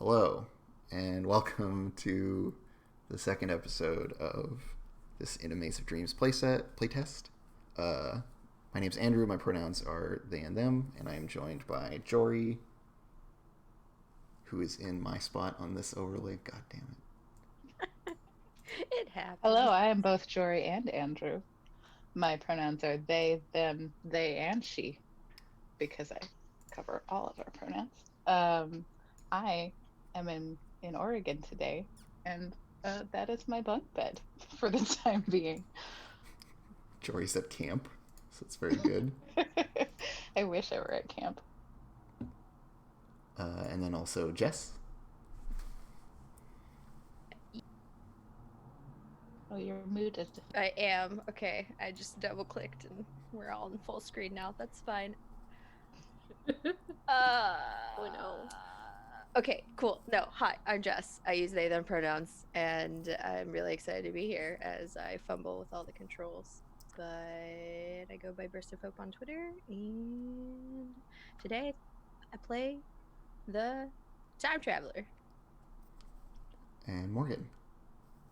Hello, and welcome to the second episode of this In a Maze of Dreams playtest. My name's Andrew, my pronouns are they and them, and I am joined by Jory, who is in my spot on this overlay. God damn it. It happens. Hello, I am both Jory and Andrew. My pronouns are they, them, they, and she, because I cover all of our pronouns. I am in Oregon today, and that is my bunk bed for the time being. Jory's at camp, so it's very good. I wish I were at camp. And then also Jess. Oh, you're muted. I am. Okay, I just double clicked and we're all in full screen now. That's fine. Oh no. Okay, cool. No, hi, I'm Jess. I use they, them pronouns, and I'm really excited to be here as I fumble with all the controls. But I go by Burst of Hope on Twitter, and today I play the Time Traveler. And Morgan.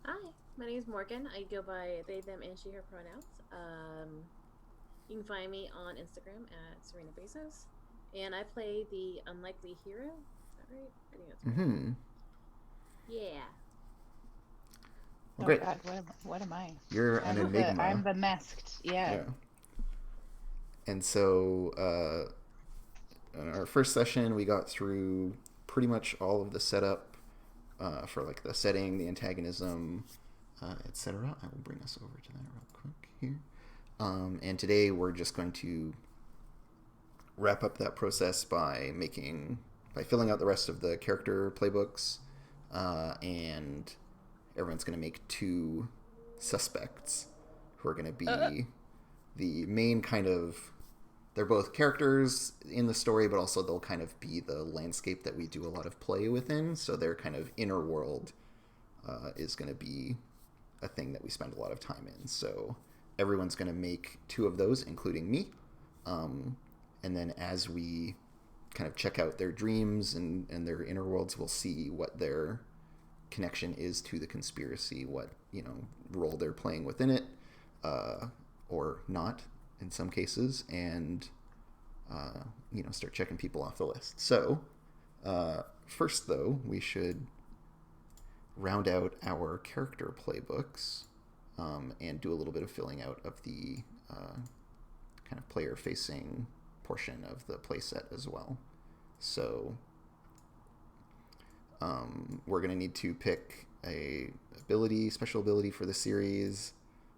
Hi, my name is Morgan. I go by they, them, and she, her pronouns. You can find me on Instagram at Serena Bezos. And I play the unlikely hero. Is that right? I think that's right. Mm-hmm. Yeah. Oh Great. God, what am I? You're an enigma. I'm the masked. Yeah. And so in our first session, we got through pretty much all of the setup for like the setting, the antagonism, etc. I will bring us over to that real quick here. And today we're just going to wrap up that process by filling out the rest of the character playbooks, and everyone's going to make two suspects who are going to be the main kind of... They're both characters in the story, but also they'll kind of be the landscape that we do a lot of play within. So their kind of inner world is going to be a thing that we spend a lot of time in. So everyone's going to make two of those, including me. And then as we kind of check out their dreams and their inner worlds, we'll see what their connection is to the conspiracy, what, role they're playing within it, or not in some cases, and start checking people off the list. So first, though, we should round out our character playbooks and do a little bit of filling out of the kind of player-facing portion of the playset as well. So we're going to need to pick a special ability for the series,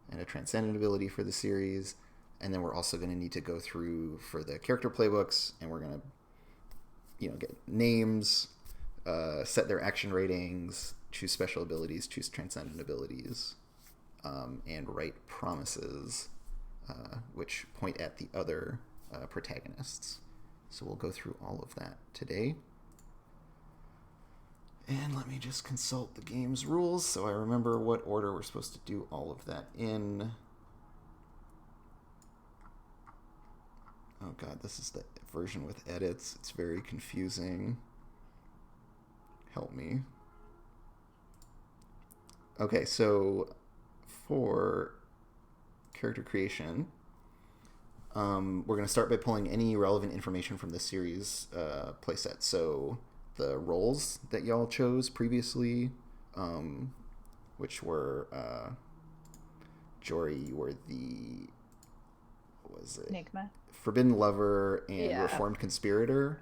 and a transcendent ability for the series. And then we're also going to need to go through for the character playbooks, and we're going to, get names, set their action ratings, choose special abilities, choose transcendent abilities, and write promises, which point at the other protagonists. So we'll go through all of that today. And let me just consult the game's rules so I remember what order we're supposed to do all of that in. Oh god, this is the version with edits. It's very confusing. Help me. Okay, so for character creation, we're going to start by pulling any relevant information from the series playset. So the roles that y'all chose previously, which were Jory, you were the... what was it? Enigma. Forbidden Lover and Yeah. Reformed Conspirator.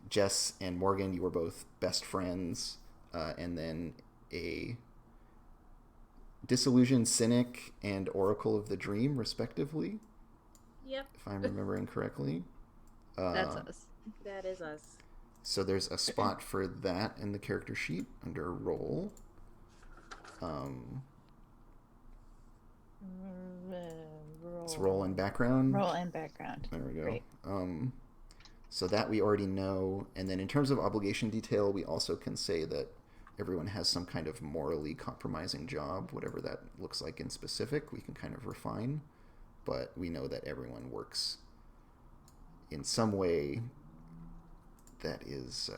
Jess and Morgan, you were both best friends, and then a Disillusioned Cynic and Oracle of the Dream, respectively. Yep. If I'm remembering correctly. That's us. That is us. So there's a spot for that in the character sheet under role. It's role and background. Role and background. There we go. Great. So that we already know. And then in terms of obligation detail, we also can say that everyone has some kind of morally compromising job, whatever that looks like in specific, we can kind of refine. But we know that everyone works in some way that is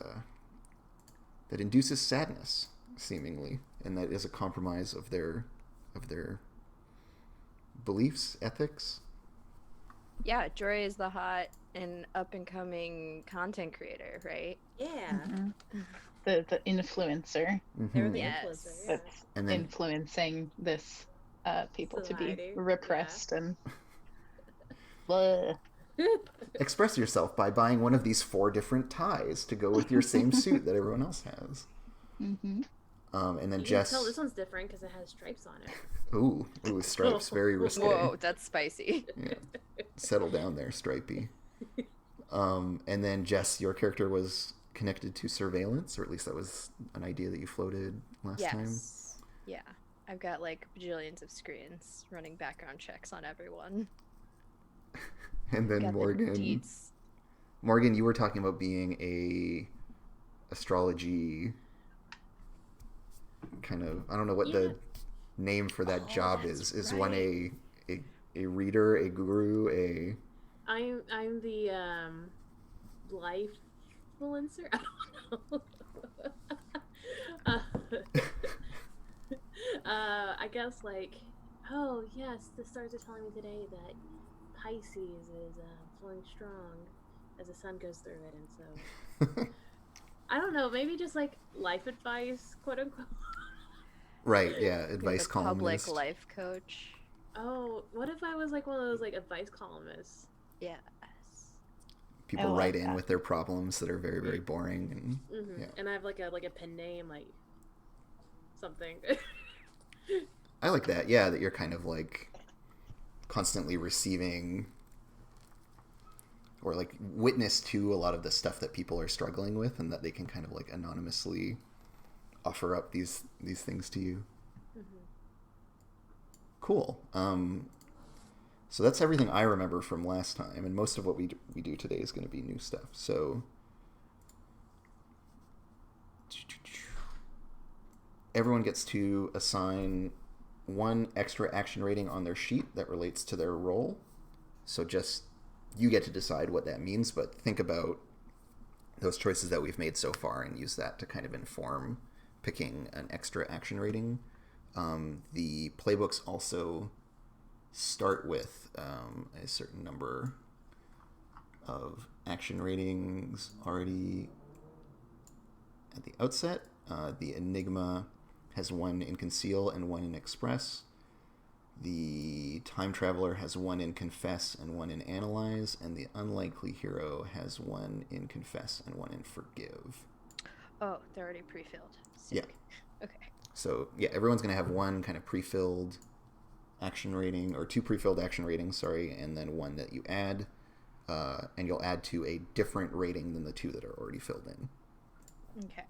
that induces sadness, seemingly, and that is a compromise of their beliefs, ethics. Yeah, Jory is the hot and up and coming content creator, right? Yeah. The influencer They're the Yes. influencer, yeah. that's And then influencing this people to be Society, repressed and blah. express yourself by buying one of these 4 different ties to go with your same suit that everyone else has. Mm-hmm. And then You Jess. can tell this one's different because it has stripes on it. Ooh, stripes, very risque. Whoa, that's spicy. Yeah. Settle down there, Stripey. And then Jess, your character was connected to surveillance, or at least that was an idea that you floated last time. Yes. Yeah. I've got like bajillions of screens running background checks on everyone. And then Got the Morgan, deets. you were talking about being a astrology kind of, I don't know what the name for that job is. Is one a reader, a guru, a... I'm the life influencer. I don't know. I guess like, oh yes, the stars are telling me today that Pisces is flowing strong as the sun goes through it, and so I don't know, maybe just like life advice, quote unquote. Right, yeah, advice The public columnist. life coach. Oh, what if I was like one of those like advice columnists? Yes. People I like write in that. with their problems that are very, very boring. And Mm-hmm. yeah. And I have like a pen name, like something. I like that, yeah, that you're kind of like constantly receiving or like witness to a lot of the stuff that people are struggling with, and that they can kind of like anonymously offer up these things to you. Mm-hmm. Cool. So that's everything I remember from last time, and most of what we do today is going to be new stuff. So everyone gets to assign 1 extra action rating on their sheet that relates to their role. So just you get to decide what that means, but think about those choices that we've made so far and use that to kind of inform picking an extra action rating. The playbooks also start with a certain number of action ratings already at the outset. The Enigma has 1 in Conceal and 1 in Express. The Time Traveler has 1 in Confess and 1 in Analyze, and the Unlikely Hero has 1 in Confess and 1 in Forgive. Oh, they're already pre-filled. Yeah. Okay. So, yeah, everyone's going to have 1 kind of pre-filled action rating, or 2 pre-filled action ratings, sorry, and then 1 that you add, and you'll add to a different rating than the 2 that are already filled in. Okay.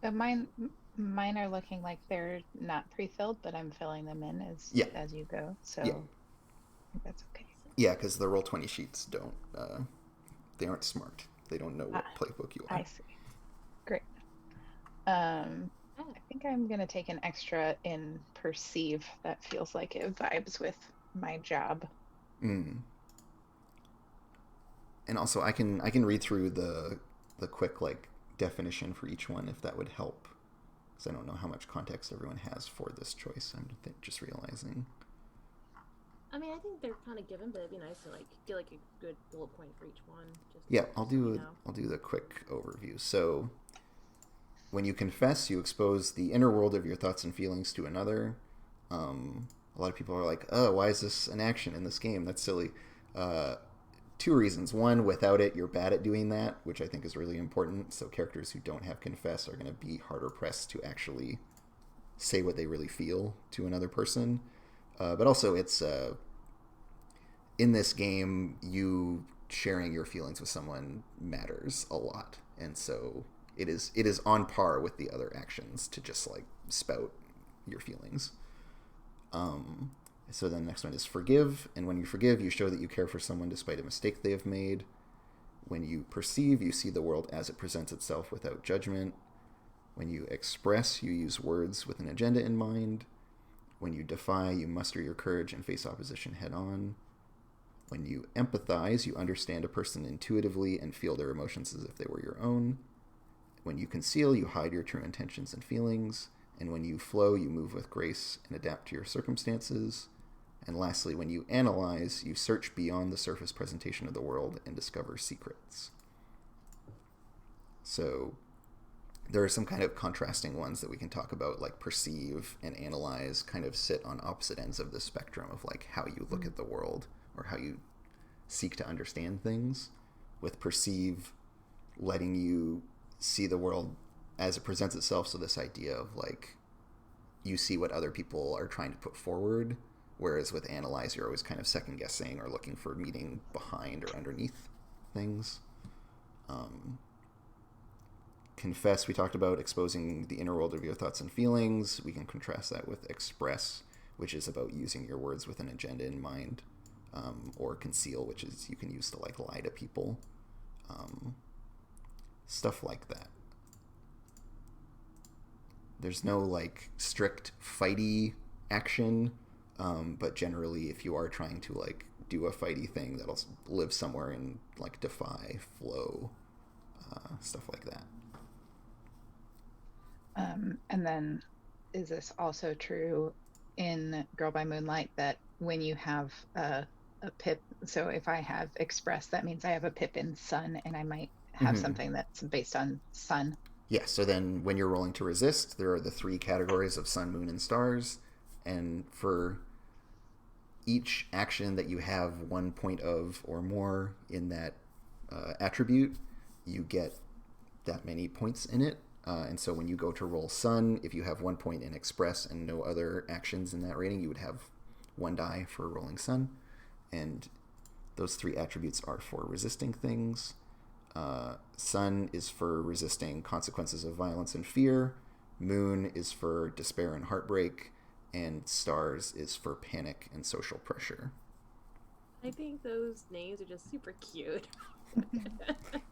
So mine are looking like they're not pre-filled, but I'm filling them in as you go. So Yeah. I think that's okay. Yeah, because the Roll20 sheets don't, they aren't smart. They don't know what playbook you are. I see. Great. I think I'm going to take an extra in Perceive. That feels like it vibes with my job. Mm. And also, I can read through the quick like definition for each one if that would help, because I don't know how much context everyone has for this choice. I'm just realizing. I mean, I think they're kind of given, but it'd be nice to like get like a good bullet point for each one. I'll do the quick overview. So, when you confess, you expose the inner world of your thoughts and feelings to another. A lot of people are like, "Oh, why is this an action in this game? That's silly." 2 reasons. 1, without it, you're bad at doing that, which I think is really important. So characters who don't have confess are going to be harder pressed to actually say what they really feel to another person. But also, it's in this game, you sharing your feelings with someone matters a lot, and so it is on par with the other actions to just like spout your feelings. So then the next one is Forgive, and when you forgive, you show that you care for someone despite a mistake they have made. When you Perceive, you see the world as it presents itself without judgment. When you Express, you use words with an agenda in mind. When you Defy, you muster your courage and face opposition head on. When you Empathize, you understand a person intuitively and feel their emotions as if they were your own. When you conceal, you hide your true intentions and feelings. And when you flow, you move with grace and adapt to your circumstances. And lastly, when you analyze, you search beyond the surface presentation of the world and discover secrets. So there are some kind of contrasting ones that we can talk about, like perceive and analyze kind of sit on opposite ends of the spectrum of like how you look at the world or how you seek to understand things, with perceive letting you see the world as it presents itself. So this idea of like you see what other people are trying to put forward, whereas with analyze you're always kind of second guessing or looking for meaning behind or underneath things. Confess, we talked about exposing the inner world of your thoughts and feelings. We can contrast that with express, which is about using your words with an agenda in mind, or conceal, which is you can use to like lie to people, stuff like that. There's no like strict fighty action, but generally if you are trying to like do a fighty thing, that'll live somewhere in like defy, flow, stuff like that. And then is this also true in Girl by Moonlight, that when you have a pip, so if I have express, that means I have a pip in sun, and I might have something that's based on sun? Yeah, so then when you're rolling to resist, there are the 3 categories of sun, moon, and stars. And for each action that you have 1 point of or more in that attribute, you get that many points in it. And so when you go to roll sun, if you have 1 point in express and no other actions in that rating, you would have 1 die for rolling sun. And those 3 attributes are for resisting things. Sun is for resisting consequences of violence and fear. Moon is for despair and heartbreak. And stars is for panic and social pressure. I think those names are just super cute.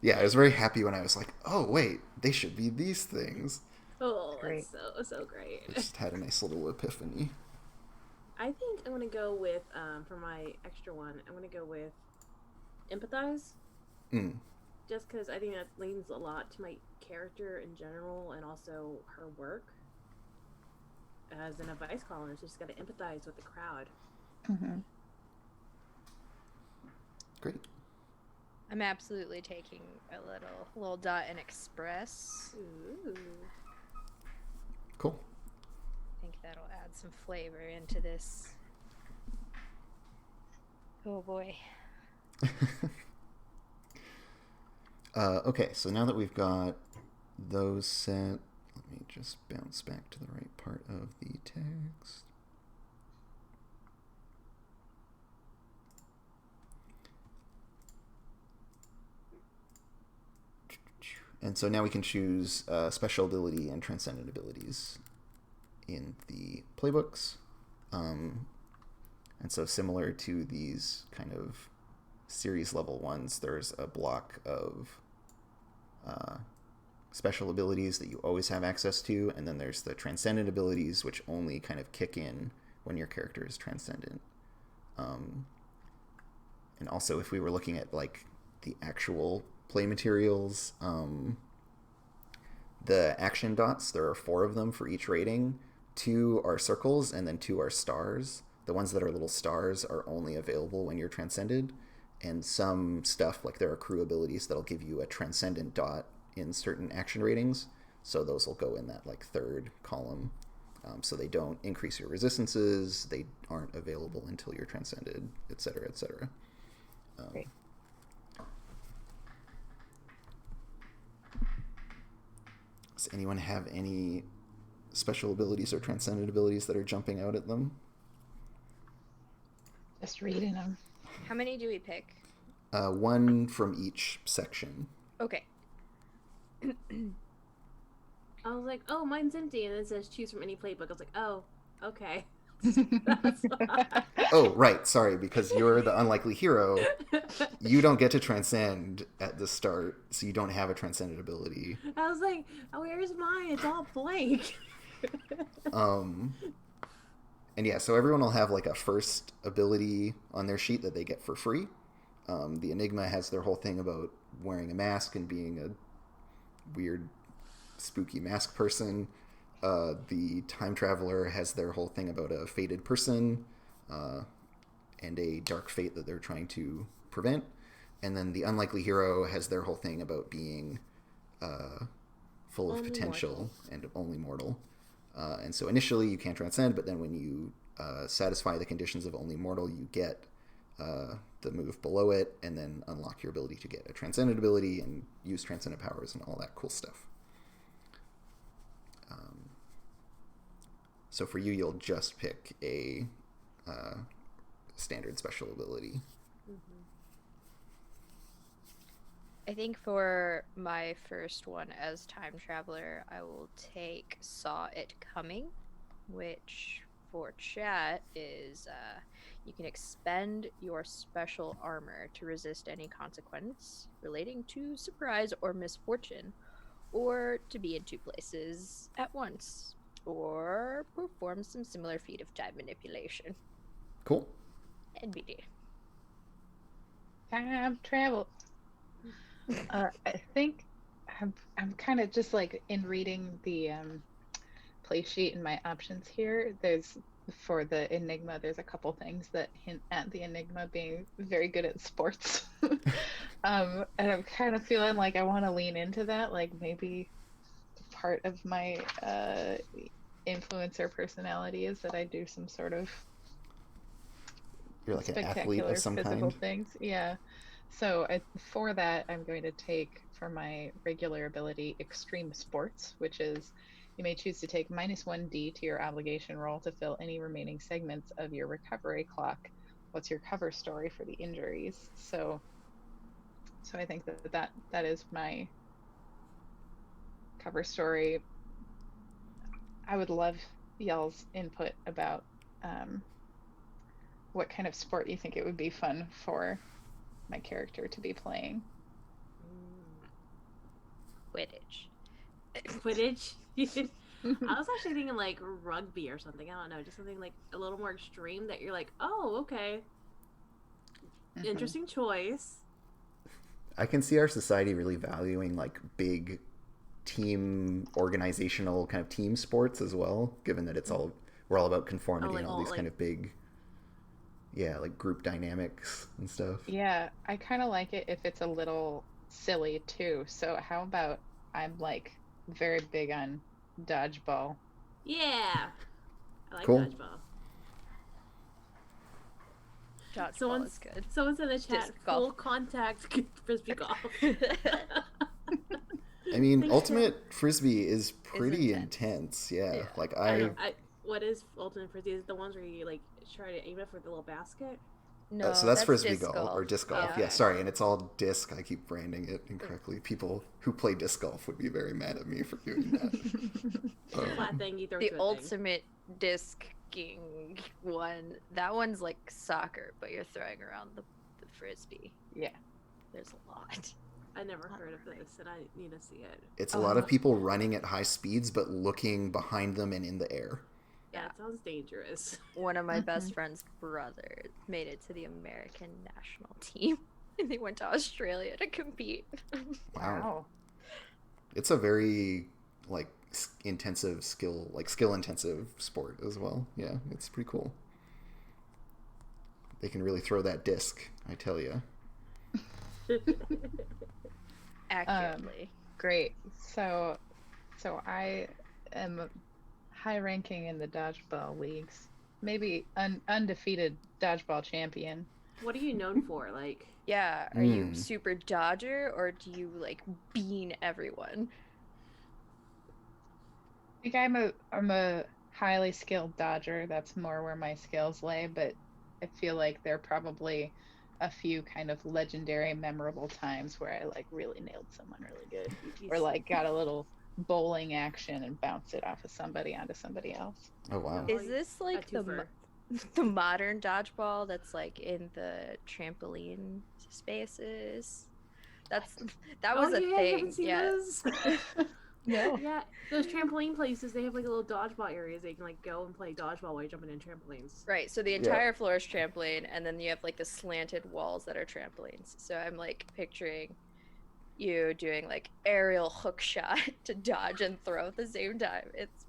Yeah, I was very happy when I was like, oh, wait, they should be these things. Oh, Great. That's so great. I just had a nice little epiphany. I think I'm going to go with, for my extra one, I'm going to go with empathize. Just because I think that leans a lot to my character in general and also her work. As an advice columnist, you just got to empathize with the crowd. Mm-hmm. Great. I'm absolutely taking a little dot in express. Ooh. Cool. I think that'll add some flavor into this. Oh boy. Okay, so now that we've got those set, let me just bounce back to the right part of the text. And so now we can choose special ability and transcendent abilities in the playbooks. And so similar to these kind of series level ones, there's a block of special abilities that you always have access to, and then there's the transcendent abilities, which only kind of kick in when your character is transcendent. And also, if we were looking at like the actual play materials, the action dots, there are 4 of them for each rating. 2 are circles and then 2 are stars. The ones that are little stars are only available when you're transcended. And some stuff, like there are crew abilities that'll give you a transcendent dot in certain action ratings. So those will go in that like 3rd column. So they don't increase your resistances, they aren't available until you're transcended, etc., etc. Great. Does anyone have any special abilities or transcendent abilities that are jumping out at them? Just reading them. How many do we pick? 1 from each section. Okay. I was like, oh, mine's empty, and it says choose from any playbook. I was like, oh, okay. Oh, right. Sorry, because you're the unlikely hero. You don't get to transcend at the start, so you don't have a transcendent ability. I was like, oh, where's mine? It's all blank. And yeah, so everyone will have like a first ability on their sheet that they get for free. The Enigma has their whole thing about wearing a mask and being a weird spooky mask person. The time traveler has their whole thing about a fated person and a dark fate that they're trying to prevent. And then the unlikely hero has their whole thing about being full of Only potential mortal. and only mortal. And so initially you can't transcend, but then when you satisfy the conditions of only mortal, you get the move below it, and then unlock your ability to get a transcendent ability and use transcendent powers and all that cool stuff. So for you, you'll just pick a standard special ability. Mm-hmm. I think for my first one as time traveler, I will take Saw It Coming, which for chat is you can expend your special armor to resist any consequence relating to surprise or misfortune, or to be in two places at once, or perform some similar feat of time manipulation. Cool. NBD. Time travel. I think I'm kind of just like in reading the play sheet and my options here. There's for the Enigma, there's a couple things that hint at the Enigma being very good at sports. And I'm kind of feeling like I want to lean into that. Like maybe part of my influencer personality is that I do some sort of You're like an athlete spectacular of some physical kind. things. Yeah. So for that, I'm going to take for my regular ability Extreme Sports, which is you may choose to take -1d to your obligation roll to fill any remaining segments of your recovery clock. What's your cover story for the injuries? So I think that is my cover story. I would love y'all's input about what kind of sport you think it would be fun for my character to be playing. Quidditch. Quidditch. I was actually thinking like rugby or something. I don't know, just something like a little more extreme that you're like, oh, okay, interesting choice. I can see our society really valuing like big team organizational kind of team sports as well, given that it's all we're all about conformity like and all all, these like- kind of big like group dynamics and stuff. Yeah, I kind of like it if it's a little silly too. So how about I'm like very big on dodgeball. Yeah, I like Cool. dodgeball. Dodgeball is good. Someone's in the chat. Disc golf. Full contact frisbee golf. I mean, Thanks, ultimate frisbee is pretty intense. intense. Yeah. Yeah. Like What is ultimate frisbee? Is it the ones where you like try to aim it for the little basket? No, so that's frisbee disc golf or disc golf. Yeah. Yeah, sorry, and it's all disc. I keep branding it incorrectly. People who play disc golf would be very mad at me for doing that. It's a flat thing you throw The to a thing. ultimate discing one. That one's like soccer, but you're throwing around the frisbee. Yeah. There's a lot. I never heard of this, and I need to see it. It's a lot of people running at high speeds, but looking behind them and in the air. Yeah, it sounds dangerous. One of my best friend's brothers made it to the American national team, and they went to Australia to compete. Wow. It's a very like intensive skill intensive sport as well. Yeah, it's pretty cool. They can really throw that disc, I tell you. Accurately. Great. So I am high ranking in the dodgeball leagues. Maybe undefeated dodgeball champion. What are you known for? Like, Yeah, are you super dodger or do you like bean everyone? I think I'm a highly skilled dodger. That's more where my skills lay, but I feel like there are probably a few kind of legendary memorable times where I like really nailed someone really good. Or like got a little bowling action and bounced it off of somebody onto somebody else. Oh wow. Is this like a twofer. the modern dodgeball that's like in the trampoline spaces? That was a I thing. haven't seen Yeah. those. No. Yeah, those trampoline places, they have like little dodgeball areas that you can like go and play dodgeball while you're jumping in trampolines. Right, so the entire floor is trampoline, and then you have like the slanted walls that are trampolines. So I'm like picturing you doing like aerial hook shot to dodge and throw at the same time. It's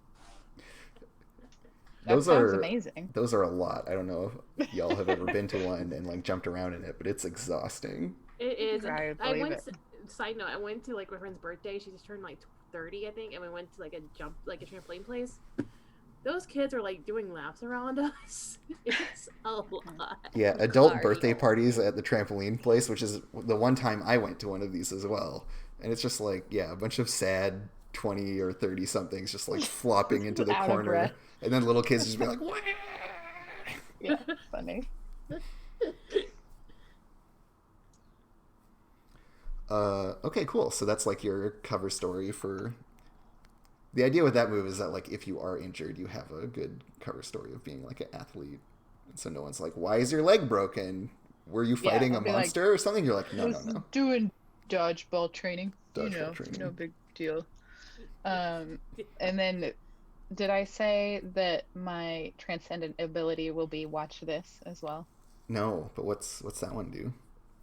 That Those sounds are amazing. those are a lot. I don't know if y'all have ever been to one and like jumped around in it, but it's exhausting. It is. And I I believe went. it. Side note: I went to like my friend's birthday. She just turned like 30, I think, and we went to like a trampoline place. Those kids are like doing laps around us. It's a lot. Yeah, adult Cardio. birthday parties at the trampoline place, which is the one time I went to one of these as well. And it's just like, yeah, a bunch of sad 20 or 30 somethings just like flopping into the Out of corner. breath. And then little kids just be like, "Wah!" Yeah, funny. Okay, cool. So that's like your cover story for. The idea with that move is that like if you are injured, you have a good cover story of being like an athlete. And so no one's like, "Why is your leg broken? Were you Yeah, fighting a I'll be like, monster or something?" You're like, "No, no, was no." doing dodgeball training. Dodgeball training. No big deal. And then did I say that my transcendent ability will be watch this as well? No, but what's that one do?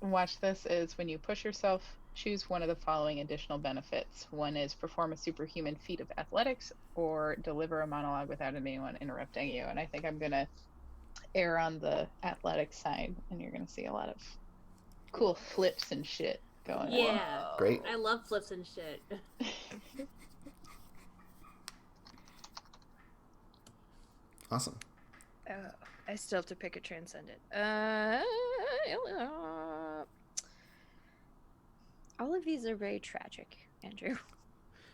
Watch this is when you push yourself, choose one of the following additional benefits. One is perform a superhuman feat of athletics or deliver a monologue without anyone interrupting you. And I think I'm going to err on the athletic side, and you're going to see a lot of cool flips and shit going on. Yeah. Great. I love flips and shit. Awesome. I still have to pick a transcendent. All of these are very tragic, Andrew.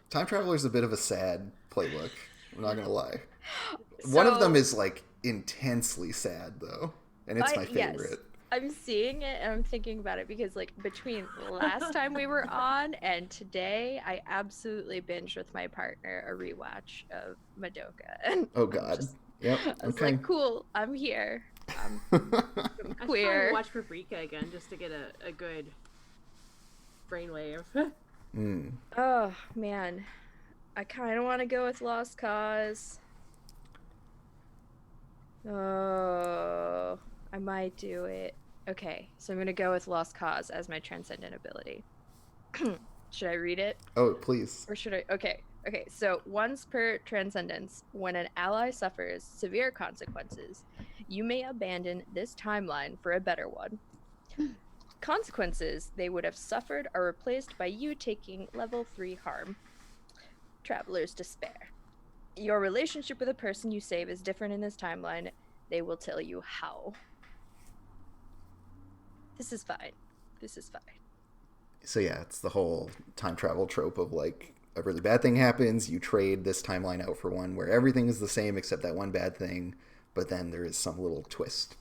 Time Traveler is a bit of a sad playbook. I'm not gonna lie. One of them is like intensely sad though, and it's my favorite. Yes, I'm seeing it and I'm thinking about it because like between last time we were on and today, I absolutely binged with my partner a rewatch of Madoka. And Oh God. Yep. I was Okay. like, cool, I'm here. I'm I should probably queer. watch Paprika again just to get a good brainwave. Mm. Oh man, I kind of want to go with Lost Cause. Oh, I might do it. Okay, so I'm gonna go with Lost Cause as my transcendent ability. Should I read it? Oh, please. Or should I? Okay. So once per transcendence, when an ally suffers severe consequences, you may abandon this timeline for a better one. Consequences they would have suffered are replaced by you taking level 3 harm. Traveler's Despair. Your relationship with a person you save is different in this timeline. They will tell you how. This is fine. So yeah, it's the whole time travel trope of like a really bad thing happens, you trade this timeline out for one where everything is the same except that one bad thing, but then there is some little twist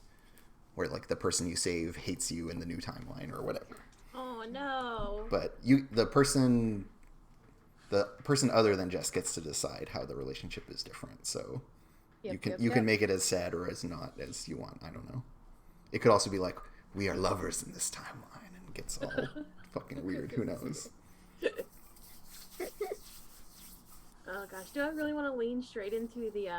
where like the person you save hates you in the new timeline or whatever. Oh no. But the person other than Jess gets to decide how the relationship is different. So you can make it as sad or as not as you want. I don't know. It could also be like, we are lovers in this timeline, and it gets all fucking weird. Who knows? Oh gosh, do I really want to lean straight into the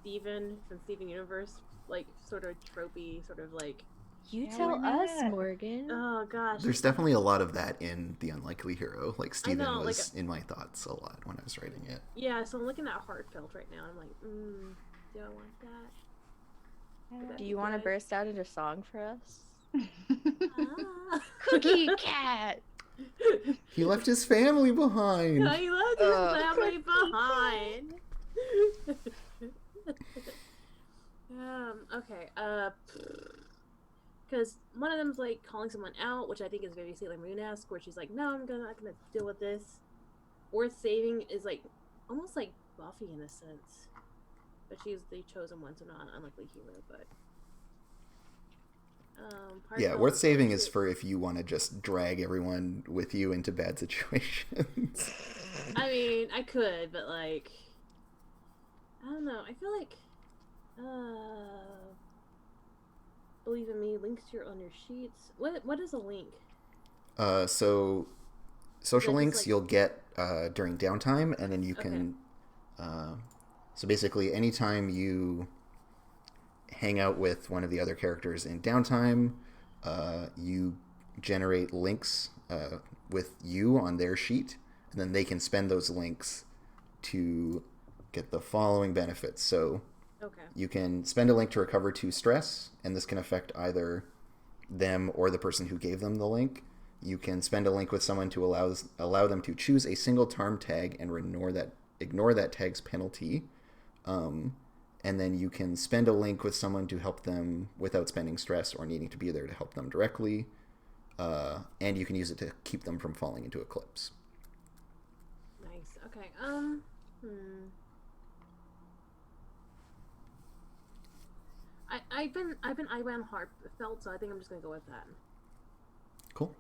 Steven from Steven Universe, like sort of tropey, sort of like. You Yeah, tell why us, not? Morgan. Oh gosh. There's definitely a lot of that in The Unlikely Hero. Like Steven know, was in my thoughts a lot when I was writing it. Yeah, so I'm looking at Heartfelt right now. I'm like, do I want that? Do you want to burst out into song for us? Ah. Cookie cat. He left his family behind. I left his family behind. Okay. Because one of them's like calling someone out, which I think is very Sailor Moon-esque, where she's like, "No, I'm not gonna deal with this." Worth saving is like almost like Buffy in a sense, but she's the chosen one, so not an unlikely hero. But Yeah, worth saving is for if you want to just drag everyone with you into bad situations. I mean, I could, but like, I don't know. I feel like, believe in me. Links to on your sheets. What is a link? So social Like, links like- you'll get during downtime, and then you can. So basically, anytime you hang out with one of the other characters in downtime, you generate links with you on their sheet, and then they can spend those links to get the following benefits. So Okay. you can spend a link to recover 2 stress, and this can affect either them or the person who gave them the link. You can spend a link with someone to allow them to choose a single tarm tag and ignore that tag's penalty. And then you can spend a link with someone to help them without spending stress or needing to be there to help them directly. And you can use it to keep them from falling into Eclipse. Nice. Okay. I've been Ivan Heartfelt, so I think I'm just gonna go with that. Cool.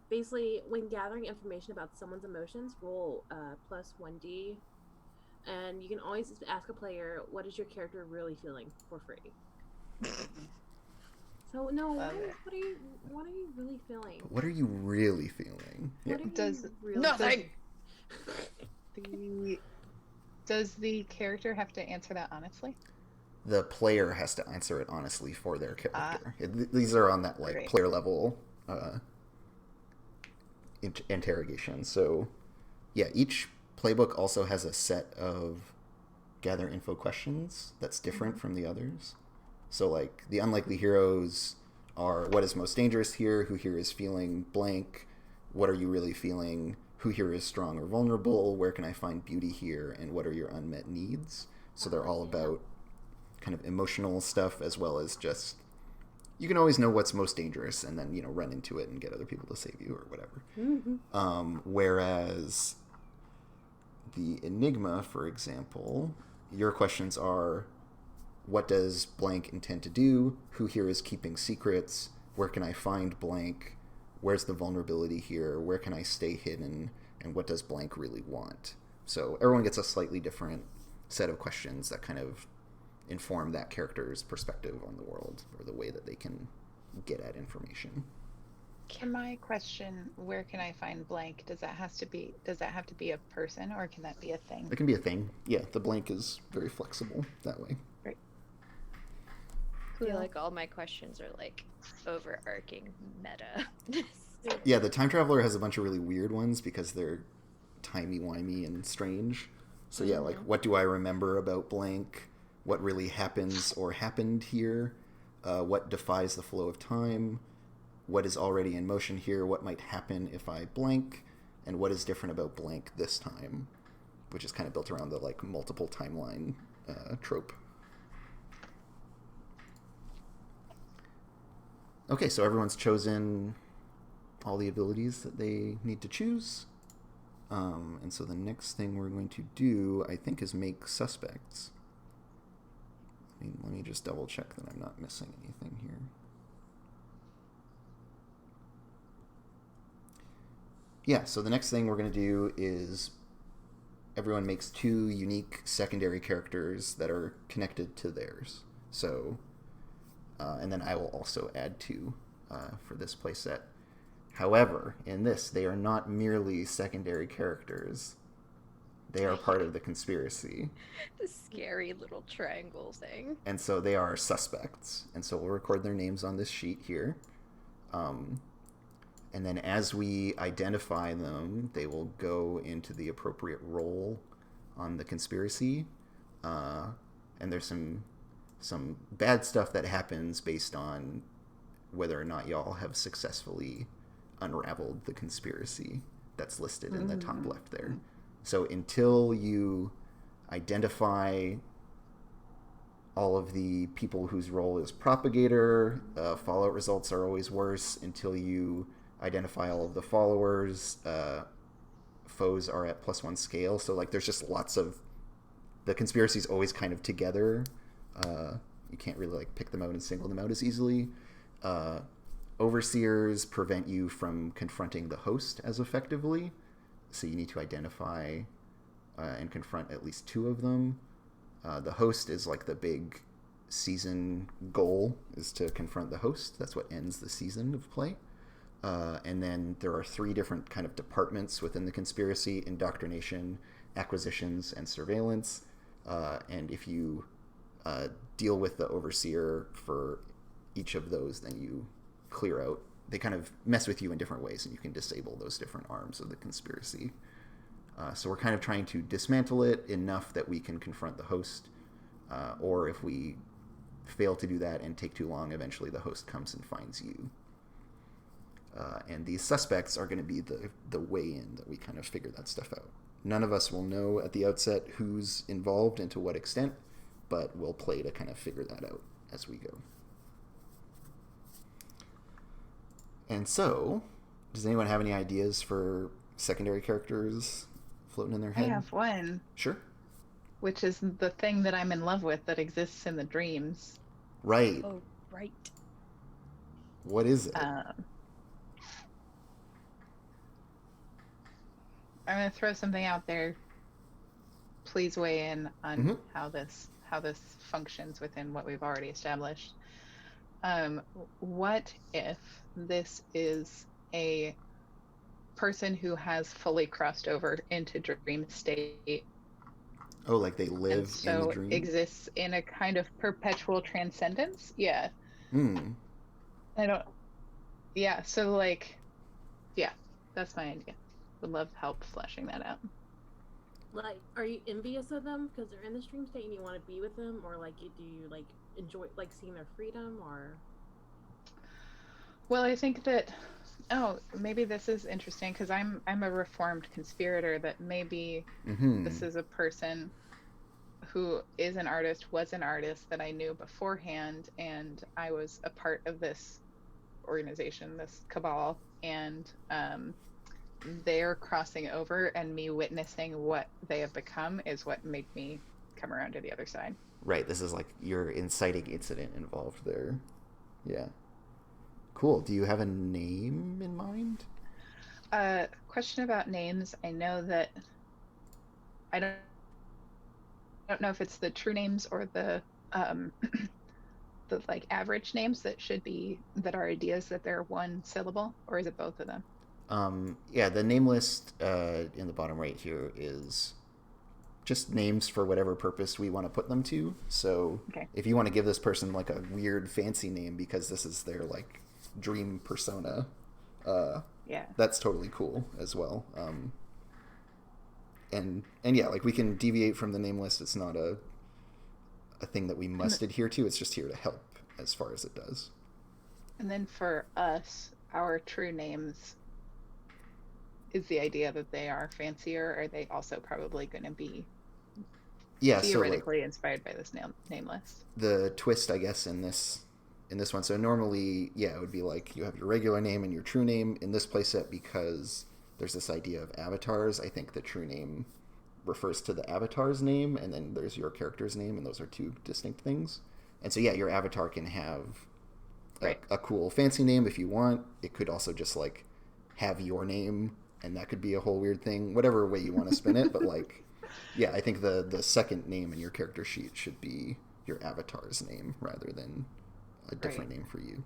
Basically, when gathering information about someone's emotions, roll plus 1d, and you can always ask a player, "What is your character really feeling?" for free. So no, what are you really feeling? But what are you really feeling? What are Does- you really Nothing. Does the character have to answer that honestly? The player has to answer it honestly for their character. These are on that Great. player level interrogation. So yeah, each playbook also has a set of gather info questions that's different from the others. So like the unlikely heroes are what is most dangerous here, who here is feeling blank, what are you really feeling, who here is strong or vulnerable, where can I find beauty here, and what are your unmet needs. So they're all about kind of emotional stuff, as well as just you can always know what's most dangerous and then run into it and get other people to save you or whatever. Whereas the Enigma, for example, your questions are, what does blank intend to do? Who here is keeping secrets? Where can I find blank? Where's the vulnerability here? Where can I stay hidden? And what does blank really want? So everyone gets a slightly different set of questions that kind of inform that character's perspective on the world or the way that they can get at information. Can my question, where can I find blank? Does that have to be a person, or can that be a thing? It can be a thing. Yeah, the blank is very flexible that way. Great. I feel like all my questions are like overarching meta. Yeah, the time traveler has a bunch of really weird ones because they're timey-wimey and strange. So yeah, like what do I remember about blank? What really happens or happened here? What defies the flow of time? What is already in motion here? What might happen if I blank? And what is different about blank this time? Which is kind of built around the like multiple timeline trope. Okay, so everyone's chosen all the abilities that they need to choose. And so the next thing we're going to do, I think, is make suspects. Let me just double check that I'm not missing anything here. Yeah, so the next thing we're going to do is everyone makes 2 unique secondary characters that are connected to theirs. So, and then I will also add 2 for this playset. However, in this, they are not merely secondary characters. They are part of the conspiracy. The scary little triangle thing. And so they are suspects. And so we'll record their names on this sheet here. And then as we identify them, they will go into the appropriate role on the conspiracy. And there's some bad stuff that happens based on whether or not y'all have successfully unraveled the conspiracy that's listed in the top left there. So until you identify all of the people whose role is propagator, Fallout results are always worse. Until you identify all of the followers, foes are at +1 scale. So like there's just lots of, the conspiracy's always kind of together. You can't really like pick them out and single them out as easily. Overseers prevent you from confronting the host as effectively. So you need to identify and confront at least 2 of them. The host is like the big season goal, is to confront the host. That's what ends the season of play. And then there are 3 different kind of departments within the conspiracy: indoctrination, acquisitions, and surveillance. And if you deal with the overseer for each of those, then you clear out they kind of mess with you in different ways, and you can disable those different arms of the conspiracy. So we're kind of trying to dismantle it enough that we can confront the host, or if we fail to do that and take too long, eventually the host comes and finds you. And these suspects are going to be the way in that we kind of figure that stuff out. None of us will know at the outset who's involved and to what extent, but we'll play to kind of figure that out as we go. And so, does anyone have any ideas for secondary characters floating in their head? I have one. Sure. Which is the thing that I'm in love with that exists in the dreams. Right. Oh, right. What is it? I'm going to throw something out there. Please weigh in on how this functions within what we've already established. What if this is a person who has fully crossed over into dream state? Oh, like they live and so in the dream? Exists in a kind of perpetual transcendence? Yeah. So like, yeah, that's my idea. Would love help fleshing that out. Like, are you envious of them because they're in the dream state and you want to be with them, or like, do you like enjoy like seeing their freedom, or? Well, I think that, maybe this is interesting because I'm a reformed conspirator, that maybe this is a person who is an artist, was an artist that I knew beforehand, and I was a part of this organization, this cabal, and they're crossing over, and me witnessing what they have become is what made me come around to the other side. Right, this is like your inciting incident involved there. Yeah. Cool. Do you have a name in mind? Question about names. I know that I don't know if it's the true names or the the like average names that are ideas that they're one syllable, or is it both of them? Yeah, the name list in the bottom right here is just names for whatever purpose we want to put them to. So if you want to give this person like a weird fancy name because this is their like dream persona, that's totally cool as well. And yeah, like we can deviate from the name list. It's not a thing that we must adhere to. It's just here to help as far as it does. And then for us, our true names is the idea that they are fancier. Are they also probably going to be theoretically inspired by this name list? The twist, I guess, in this one. So normally, it would be like you have your regular name and your true name in this playset because there's this idea of avatars. I think the true name refers to the avatar's name, and then there's your character's name, and those are two distinct things. And so, your avatar can have a cool fancy name if you want. It could also just like have your name, and that could be a whole weird thing, whatever way you want to spin it. But like, I think the second name in your character sheet should be your avatar's name rather than a different name for you.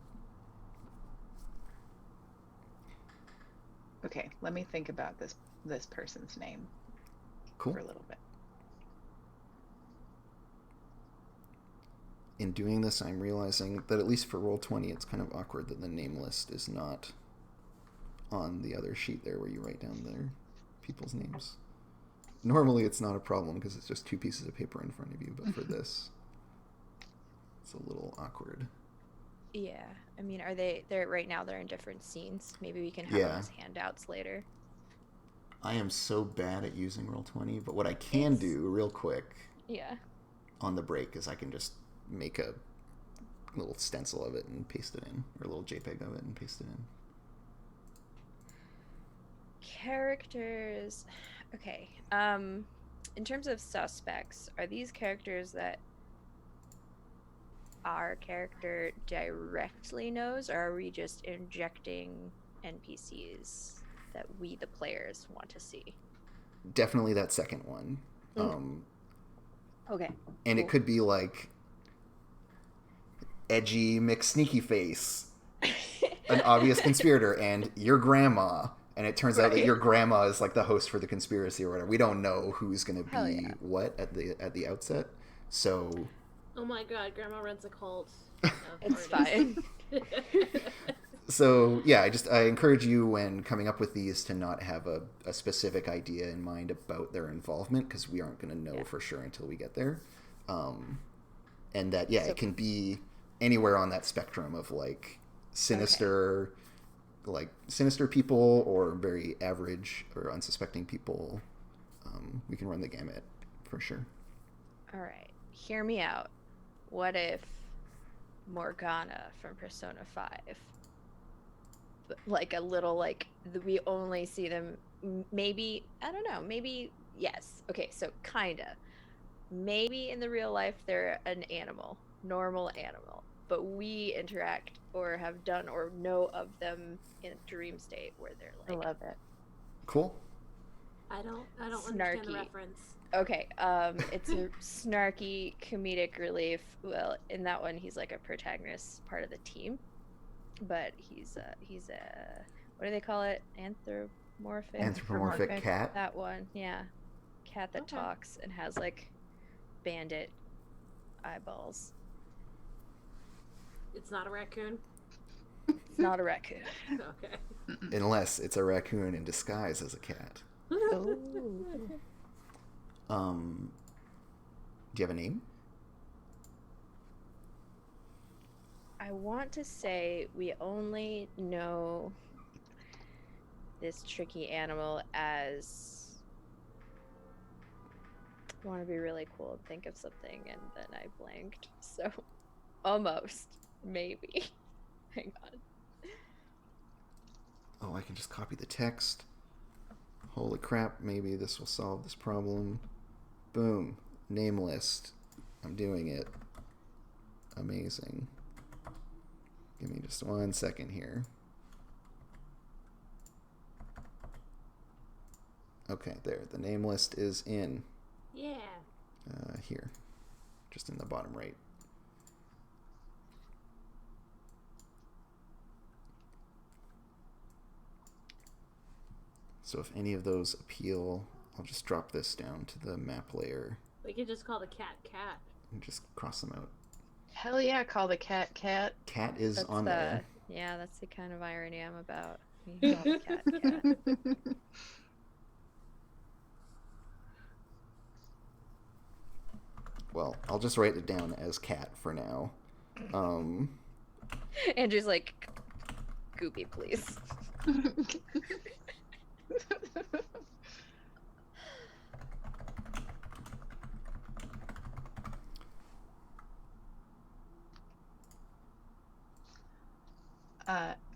Okay, let me think about this person's name for a little bit. In doing this, I'm realizing that at least for Roll20, it's kind of awkward that the name list is not on the other sheet there where you write down their people's names. Normally, it's not a problem because it's just two pieces of paper in front of you, but for this, it's a little awkward. Yeah, I mean, they're right now they're in different scenes. Maybe we can have them as handouts later. I am so bad at using Roll20, but what I can do real quick on the break is I can just make a little stencil of it and paste it in, or a little JPEG of it and paste it in. Characters. Okay. In terms of suspects, are these characters that our character directly knows, or are we just injecting NPCs that we, the players, want to see? Definitely that second one. Okay. And it could be like edgy McSneaky Face, an obvious conspirator, and your grandma. And it turns out that your grandma is like the host for the conspiracy or whatever. We don't know who's going to be what at the outset. So. Oh my god, Grandma runs a cult. It's fine. So yeah, I encourage you when coming up with these to not have a specific idea in mind about their involvement, because we aren't going to know Yeah. for sure until we get there. And that So- it can be anywhere on that spectrum of like sinister, like sinister people or very average or unsuspecting people. We can run the gamut for sure. All right, hear me out. What if Morgana from Persona 5? Like a little we only see them maybe, I don't know, maybe yes. Okay, so kinda. Maybe in the real life they're an animal, normal animal, but we interact or have done or know of them in a dream state where they're I like love it. Cool. I don't understand the Snarky. reference. Okay, it's a snarky comedic relief. Well, in that one, he's like a protagonist, part of the team, but he's a what do they call it? Anthropomorphic cat. That one, yeah, cat that Okay. talks and has like bandit eyeballs. It's not a raccoon. It's not a raccoon. Okay. Unless it's a raccoon in disguise as a cat. Oh. Do you have a name? I want to say we only know this tricky animal as. I want to be really cool and think of something, and then I blanked. So, almost, maybe. Hang on. Oh, I can just copy the text. Holy crap, maybe this will solve this problem. Boom. Name list. I'm doing it. Amazing. Give me just 1 second here. Okay, there. The name list is in. Yeah. Here. Just in the bottom right. So if any of those appeal, I'll just drop this down to the map layer We could just call the cat cat. and just cross them out. Hell yeah, call the cat cat. Cat is That's on there. Yeah, that's the kind of irony I'm about. We call the cat. Well, I'll just write it down as cat for now. Andrew's like, Goopy, please.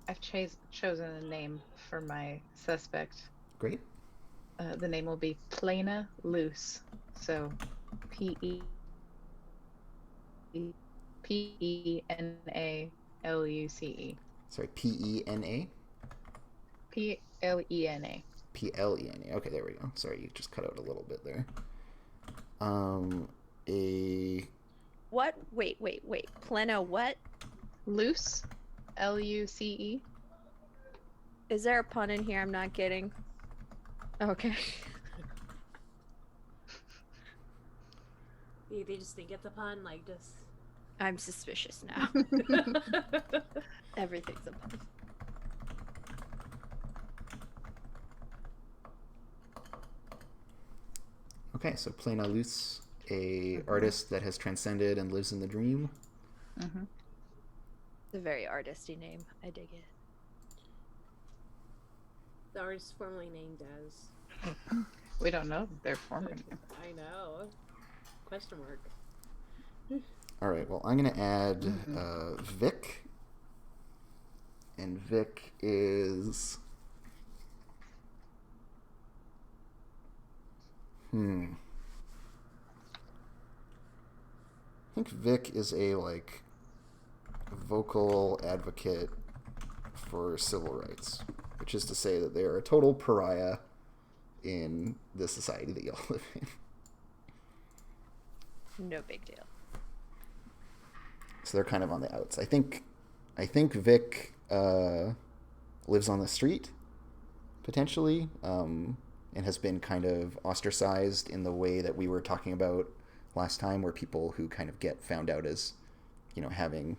I've chosen a name for my suspect. Great. The name will be Plena Loose. So P-E-N-A-L-U-C-E. Sorry, P-E-N-A? P-L-E-N-A. P-L-E-N-A. Okay, there we go. Sorry, you just cut out a little bit there. What? Wait. Plena what? Loose. L-U-C-E. Is there a pun in here I'm not getting? Okay. They just didn't get the pun, like just. I'm suspicious now. Everything's a pun. Okay, so Plena Luce, a artist that has transcended and lives in the dream. Mm-hmm. It's a very artisty name. I dig it. The artist formerly named as. We don't know their former name. I know. Question mark. All right, well, I'm going to add Vic. And Vic is... I think Vic is a, vocal advocate for civil rights, which is to say that they are a total pariah in the society that y'all live in. No big deal. So they're kind of on the outs. I think Vic lives on the street, potentially, and has been kind of ostracized in the way that we were talking about last time, where people who kind of get found out as, having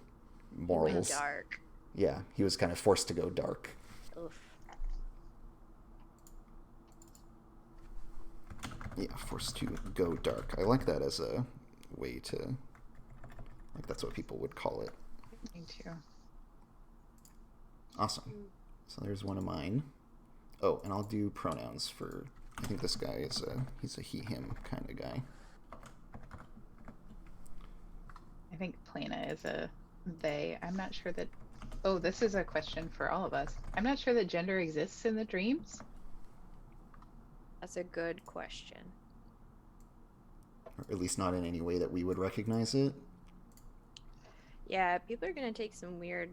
morals. Dark. Yeah, he was kind of forced to go dark. Oof. Yeah, forced to go dark. I like that as a way to, like, that's what people would call it. Me too. Awesome. So there's one of mine. Oh, and I'll do pronouns for, I think this guy is he's a he, him kind of guy. I think Plana is a they. I'm not sure that. Oh, this is a question for all of us. I'm not sure that gender exists in the dreams. That's a good question. Or at least not in any way that we would recognize it. Yeah, people are gonna take some weird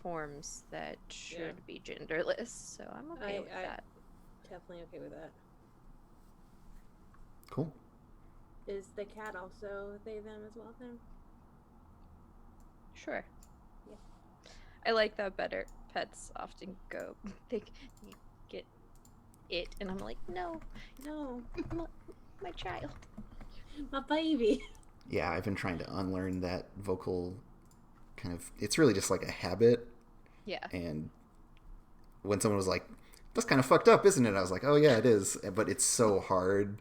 forms that should be genderless, so I'm okay with that. Definitely okay with that. Cool. Is the cat also they, them as well then? Sure. Yeah. I like that better. Pets often go, they get it, and I'm like, no, my child. My baby. Yeah, I've been trying to unlearn that vocal kind of, it's really just like a habit. Yeah. And when someone was like, that's kind of fucked up, isn't it? I was like, oh yeah, it is. But it's so hard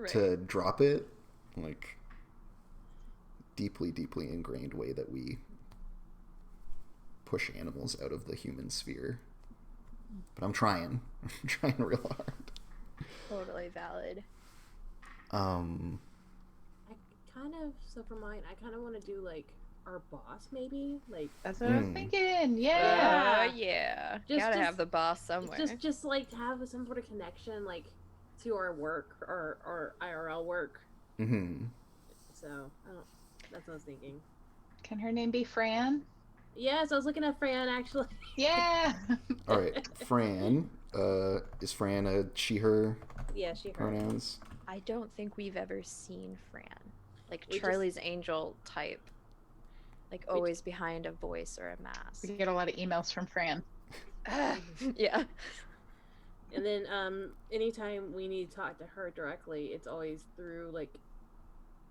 to drop it. Like, deeply, deeply ingrained way that we push animals out of the human sphere. But I'm trying. I'm trying real hard. Totally valid. So for mine, I kind of want to do like our boss, maybe. Like that's what I was thinking. Yeah. Yeah. Gotta have the boss somewhere. Just like have some sort of connection, like to our work or IRL work. Mm-hmm. So that's what I was thinking. Can her name be Fran? Yes, I was looking at Fran actually. Yeah. All right, Fran. Is Fran a she/her? Yeah, she/her. Pronouns. I don't think we've ever seen Fran, like We Charlie's Angel type, like always behind a voice or a mask. We get a lot of emails from Fran. Yeah. And then anytime we need to talk to her directly, it's always through like,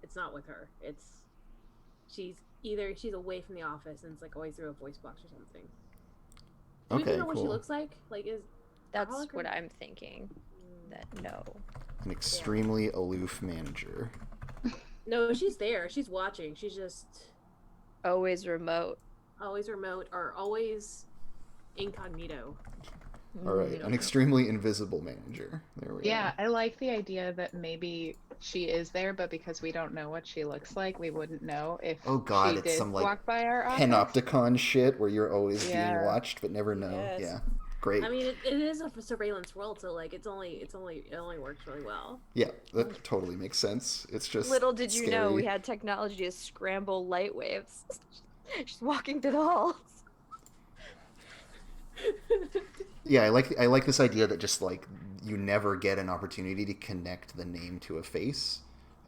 it's not with her. It's she's away from the office, and it's like always through a voice box or something. Do we know what she looks like? Like that's what I'm thinking. That no. An extremely aloof manager. No, she's there. She's watching. She's just always remote. Always remote, or always incognito. All right, an extremely invisible manager. There we go. Yeah, I like the idea that maybe she is there, but because we don't know what she looks like, we wouldn't know if she it's did some like walk by our office. panopticon shit where you're always being watched but never know. Yes. Yeah, great. I mean, it is a surveillance world, so like it only works really well. Yeah, that totally makes sense. It's just little did you know scary. we had technology to scramble light waves. She's walking through the halls. Yeah, I like this idea that just like you never get an opportunity to connect the name to a face,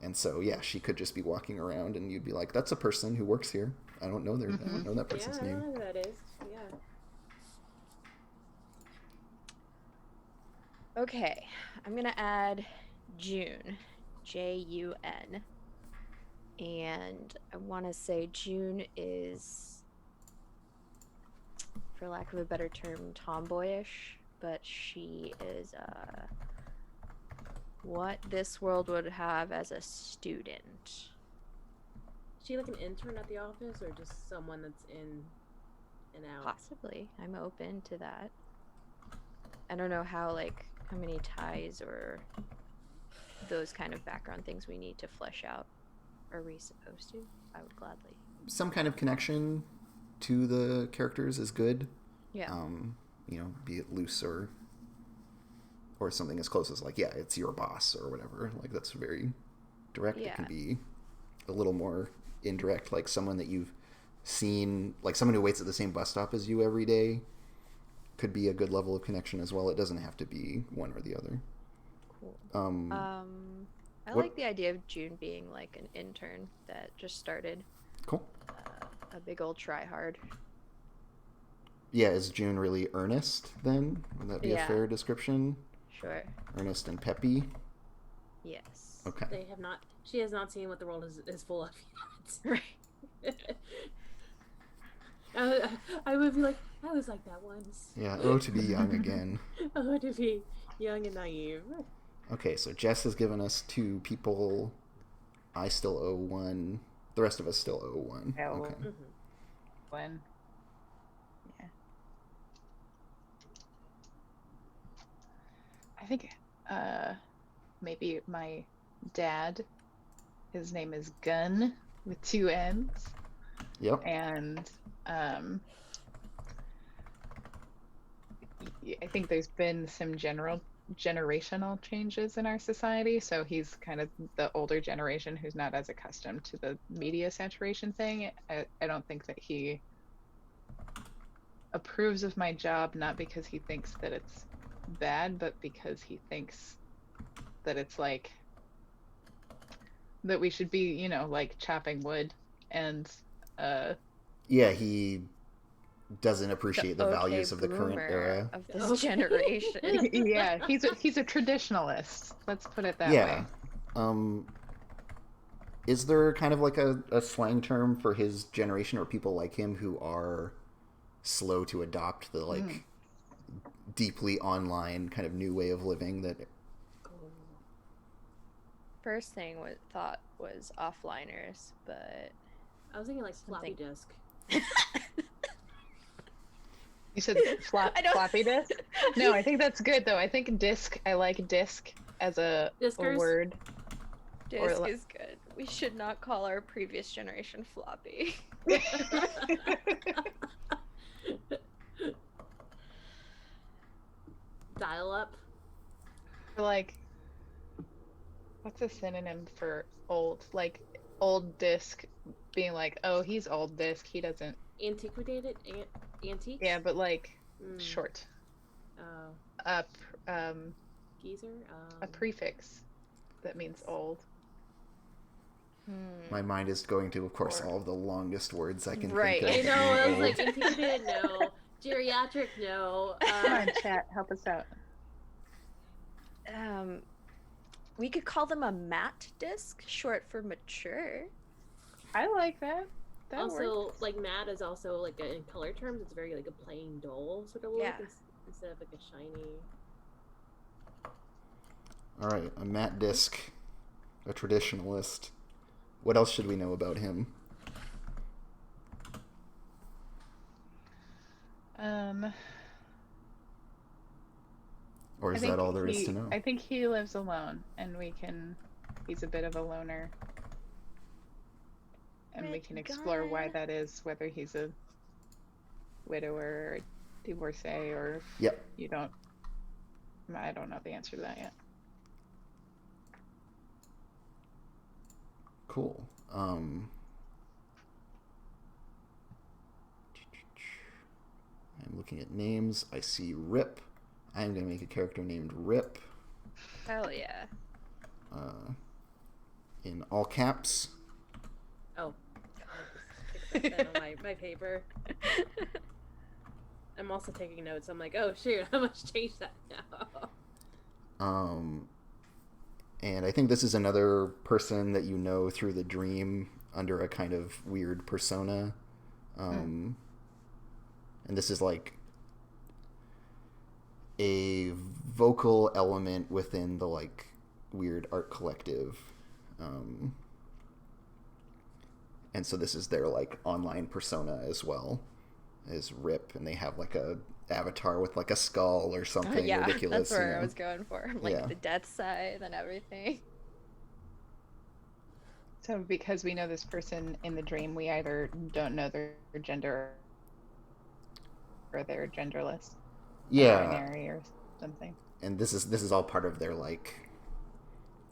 and so yeah, she could just be walking around, and you'd be like, "That's a person who works here. I don't know I don't know that person's name." I don't know who that is. Yeah. Okay, I'm gonna add June, Jun, and I want to say June is, for lack of a better term, tomboyish, but she is what this world would have as a student. Is she like an intern at the office, or just someone that's in and out? Possibly. I'm open to that. I don't know how many ties or those kind of background things we need to flesh out. Are we supposed to? I would gladly. Some kind of connection to the characters is good. Yeah. Be it loose or something as close as like, yeah, it's your boss or whatever. Like that's very direct. Yeah. It can be a little more indirect, like someone that you've seen, like someone who waits at the same bus stop as you every day could be a good level of connection as well. It doesn't have to be one or the other. Cool. I like the idea of June being like an intern that just started. Cool. A big old try hard. Yeah, is June really earnest then? Would that be a fair description? Sure. Earnest and peppy? Yes. Okay. She has not seen what the world is full of yet. Right. I would be like, I was like that once. Yeah, oh, to be young again. Oh, to be young and naive. Okay, so Jess has given us 2 people. I still owe 1. The rest of us still owe 1. I owe Okay. Mm-hmm. When, yeah, I think maybe my dad. His name is Gun with 2 N's, Yep. and I think there's been some generational changes in our society. So he's kind of the older generation who's not as accustomed to the media saturation thing. I don't think that he approves of my job, not because he thinks that it's bad, but because he thinks that it's like that we should be, like chopping wood and Yeah, he doesn't The appreciate the okay values of the current boomer era. of this Okay. generation. yeah, he's a traditionalist. Let's put it that Yeah. way. Is there kind of like a slang term for his generation or people like him who are slow to adopt the like deeply online kind of new way of living that First thing thought was offliners, but I was thinking like floppy Something- disk. You said I don't- floppy disk? No, I think that's good though. I think disc. I like disc as a Diskers? word. disk Or- is good. We should not call our previous generation floppy. Dial up. Like, what's a synonym for old? Like old disc being like, oh, he's old disc. He doesn't. Antiquated? Antique? Yeah, but like Mm. short. Oh. A Geezer? a prefix that means old. my mind is going to, of course, Or- all of the longest words I can Right. think I of. know, I being was like, old. antiquated, no. Geriatric, no. Come on, chat, help us out. We could call them a matte disc, short for mature. I like that. That Also, works. like matte is also like in color terms, it's very like a plain dull sort of look Yeah. instead of like a shiny. All right, a matte disc, a traditionalist. What else should we know about him? Or I is think that all there is to know? I think he lives alone, and he's a bit of a loner. And we Red can explore why gun. that is, whether he's a widower or divorcee, or if Yep. you don't. I don't know the answer to that yet. Cool. I'm looking at names. I see Rip. I'm going to make a character named Rip Hell yeah. in all caps. Oh. I just picked that on my paper. I'm also taking notes. I'm like, oh shoot, I must change that now. And I think this is another person that you know through the dream under a kind of weird persona. And this is like a vocal element within the like weird art collective. And so this is their like online persona as well, is Rip, and they have like a avatar with like a skull or something yeah, ridiculous. that's where you I know? was going for. Like Yeah. the death side and everything. So because we know this person in the dream, we either don't know their gender or they're genderless, Yeah, binary or something. and this is all part of their like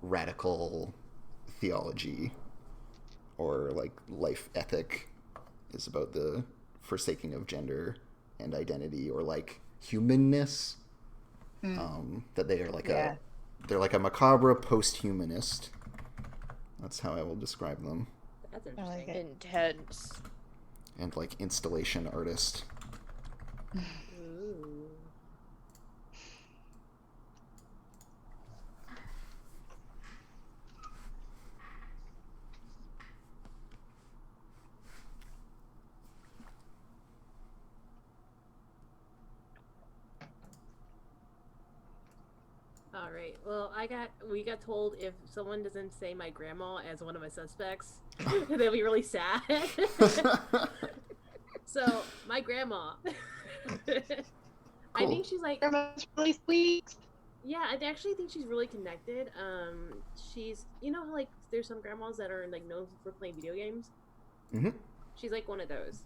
radical theology or like life ethic, is about the forsaking of gender and identity, or like humanness. That they are like Yeah. they're like a macabre post-humanist. That's how I will describe them. That's I like interesting. it. Intense. And like installation artist. Ooh. All right. Well, we got told if someone doesn't say my grandma as one of my suspects, they'll be really sad. So my grandma. I Cool. think she's like, Grandma's really sweet. yeah, I actually think she's really connected. She's, you know, how, like there's some grandmas that are like known for playing video games. Mm-hmm. She's like one of those.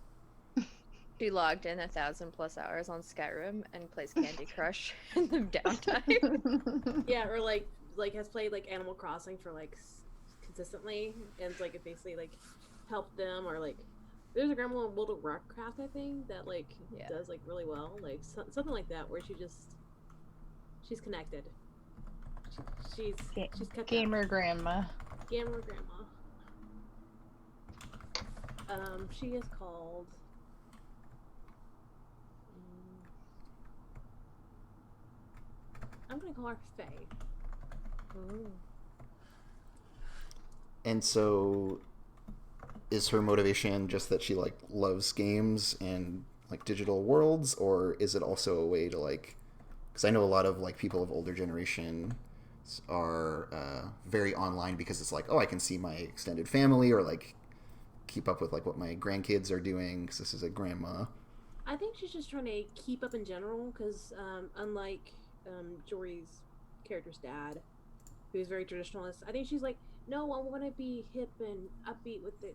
She logged in 1,000+ hours on Skyrim and plays Candy Crush in the downtime. Yeah, or like has played like Animal Crossing for like consistently, and it's like it basically like helped them, or like there's a grandma in World of Warcraft I think that like does like really well, like something like that, where she's connected. She's cut Gamer grandma. Gamer grandma. She is called. I'm gonna call her Faye. Ooh. And so, is her motivation just that she like loves games and like digital worlds, or is it also a way to like? Because I know a lot of like people of older generation are very online because it's like, oh, I can see my extended family, or like keep up with like what my grandkids are doing because this is a grandma. I think she's just trying to keep up in general because unlike Jory's character's dad, who's very traditionalist, I think she's like, no, I want to be hip and upbeat with the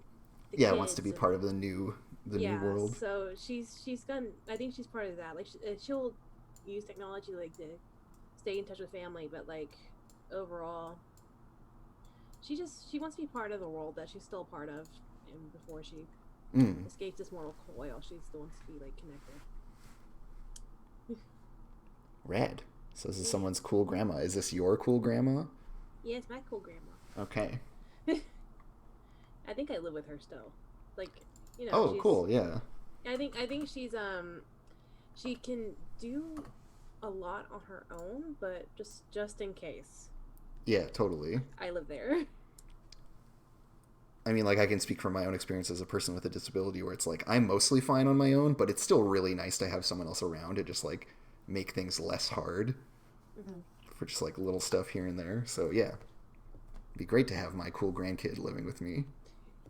yeah, kids. Wants to be part of the new world. So she's gone. I think she's part of that. Like she'll use technology like to stay in touch with family, but like overall, she wants to be part of the world that she's still a part of, and before she escapes this mortal coil, she still wants to be like connected. Rad. So this is someone's cool grandma. Is this your cool grandma? Yeah, it's my cool grandma. Okay. I think I live with her still. Like, you know. Oh, cool. Yeah. I think she's she can do a lot on her own, but just in case. Yeah, totally. I live there. I mean, like, I can speak from my own experience as a person with a disability where it's like, I'm mostly fine on my own, but it's still really nice to have someone else around to just, like, make things less hard for just, like, little stuff here and there. So, yeah. It'd be great to have my cool grandkid living with me.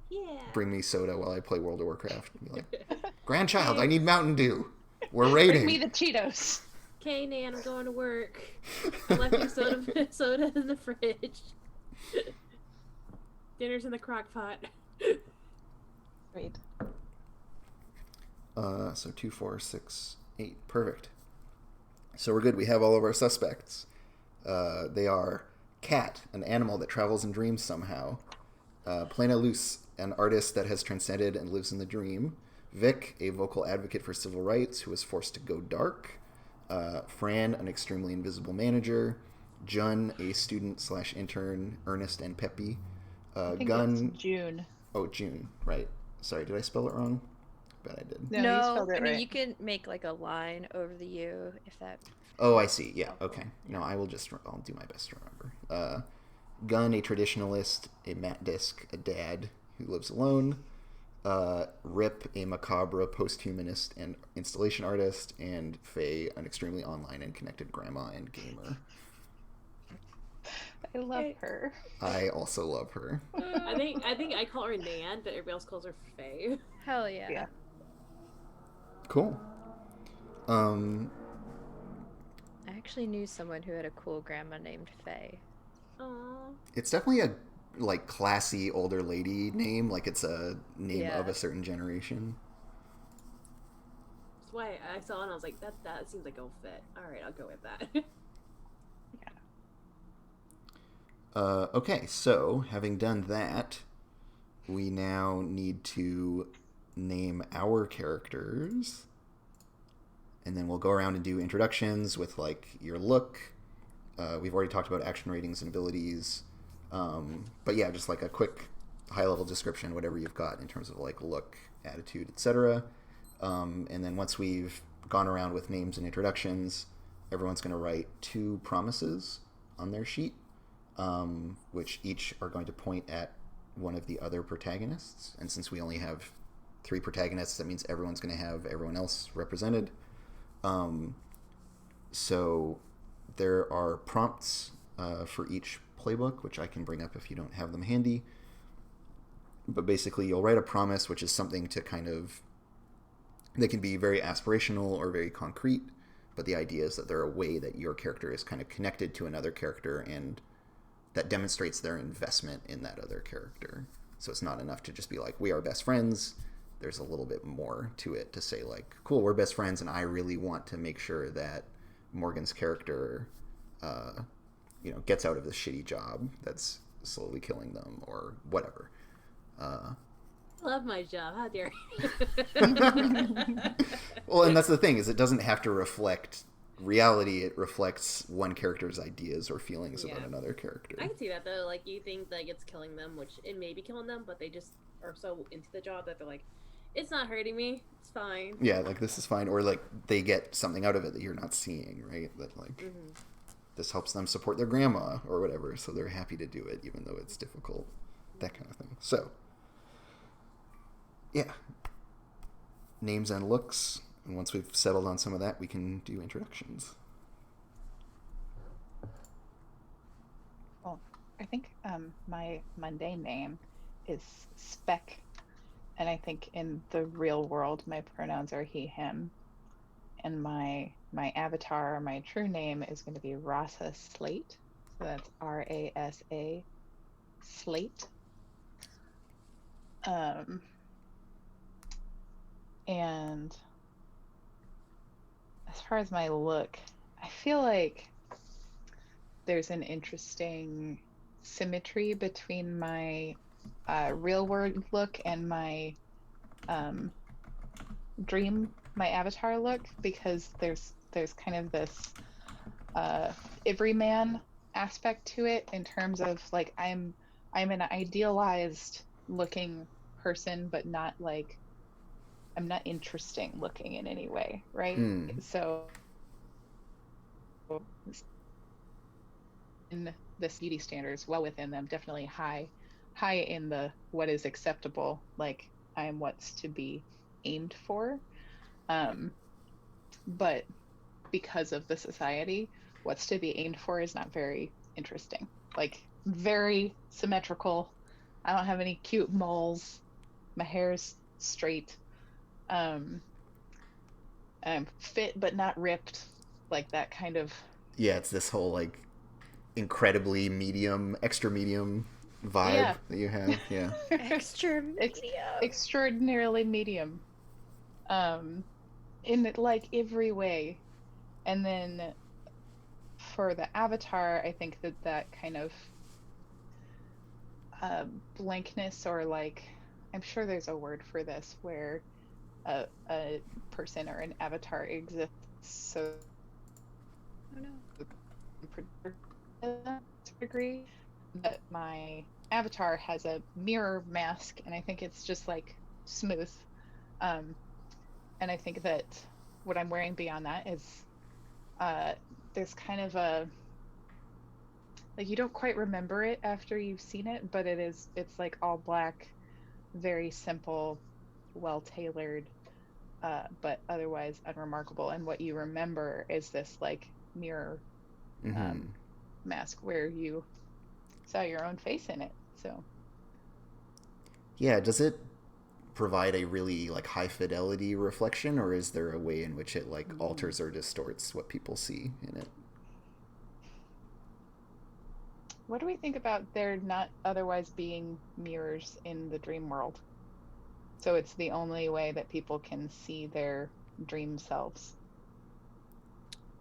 Yeah. Bring me soda while I play World of Warcraft. Be like, grandchild, I need Mountain Dew. We're raiding. Bring me the Cheetos. Okay, Nan, I'm going to work. I left your soda in the fridge. Dinner's in the crock pot. Great. So 2, 4, 6, 8. Perfect. So we're good. We have all of our suspects. They are Cat, an animal that travels in dreams somehow. Plena Luce, an artist that has transcended and lives in the dream. Vic, a vocal advocate for civil rights who is forced to go dark. Fran, an extremely invisible manager. Jun, a student/intern, earnest and peppy. I think Gun. it's June. Oh, June. Right. Sorry, did I spell it wrong? Bet I did. No, you spelled it I mean right. you can make like a line over the U if that. Oh, I see. Yeah. Okay. No, I'll do my best to remember. Gun, a traditionalist. A matte disc, a dad who lives alone. Rip, a macabre post-humanist and installation artist. And Faye, an extremely online and connected grandma and gamer. I love her. I also love her. I think I call her Nan, but everybody else calls her Faye. Hell yeah. Yeah. Cool. I actually knew someone who had a cool grandma named Faye. Aww. It's definitely a like classy older lady name. Like it's a name of a certain generation. That's why I saw it and I was like, that seems like it'll fit. Alright, I'll go with that. Okay, so having done that, we now need to name our characters. And then we'll go around and do introductions with like your look. We've already talked about action ratings and abilities. But yeah, just like a quick high-level description, whatever you've got in terms of like look, attitude, etc. And then once we've gone around with names and introductions, everyone's going to write 2 promises on their sheet, which each are going to point at one of the other protagonists. And since we only have 3 protagonists, that means everyone's going to have everyone else represented. So There are prompts for each playbook, which I can bring up if you don't have them handy. But basically, you'll write a promise, which is something to kind of... They can be very aspirational or very concrete, but the idea is that they're a way that your character is kind of connected to another character, and that demonstrates their investment in that other character. So it's not enough to just be like, we are best friends. There's a little bit more to it to say like, cool, we're best friends, and I really want to make sure that Morgan's character, gets out of this shitty job that's slowly killing them or whatever. Love my job. How dare you? Well, and that's the thing, is it doesn't have to reflect reality. It reflects one character's ideas or feelings about another character. I can see that, though. Like, you think that it's killing them, which it may be killing them, but they just are so into the job that they're like, it's not hurting me. It's fine. Yeah, like, this is fine. Or, like, they get something out of it that you're not seeing, right? That, like, this helps them support their grandma or whatever, so they're happy to do it, even though it's difficult. That kind of thing. So, yeah. Names and looks. And once we've settled on some of that, we can do introductions. Well, I think my mundane name is Spec, and I think in the real world my pronouns are he, him, and my avatar, my true name is going to be Rasa Slate, so that's Rasa Slate. And as far as my look, I feel like there's an interesting symmetry between my real world look and my my avatar look, because there's kind of this everyman aspect to it, in terms of like I'm an idealized looking person, but not like I'm not interesting looking in any way, right? So in the beauty standards, well within them, definitely high in the what is acceptable, like I am what's to be aimed for. But because of the society, what's to be aimed for is not very interesting. Like, very symmetrical. I don't have any cute moles. My hair's straight. I'm fit but not ripped, like that kind of... Yeah, it's this whole like incredibly extra medium vibe that you have. Yeah. Extraordinarily medium. In like every way. And then for the avatar, I think that kind of blankness, or like, I'm sure there's a word for this, where a person or an avatar exists so to a degree that my avatar has a mirror mask, and I think it's just like smooth, and I think that what I'm wearing beyond that is there's kind of a, like, you don't quite remember it after you've seen it, but it's like all black, very simple, well tailored, but otherwise unremarkable. And what you remember is this like mirror mask where you saw your own face in it. So yeah, does it provide a really like high fidelity reflection, or is there a way in which it like alters or distorts what people see in it? What do we think about there not otherwise being mirrors in the dream world? So it's the only way that people can see their dream selves.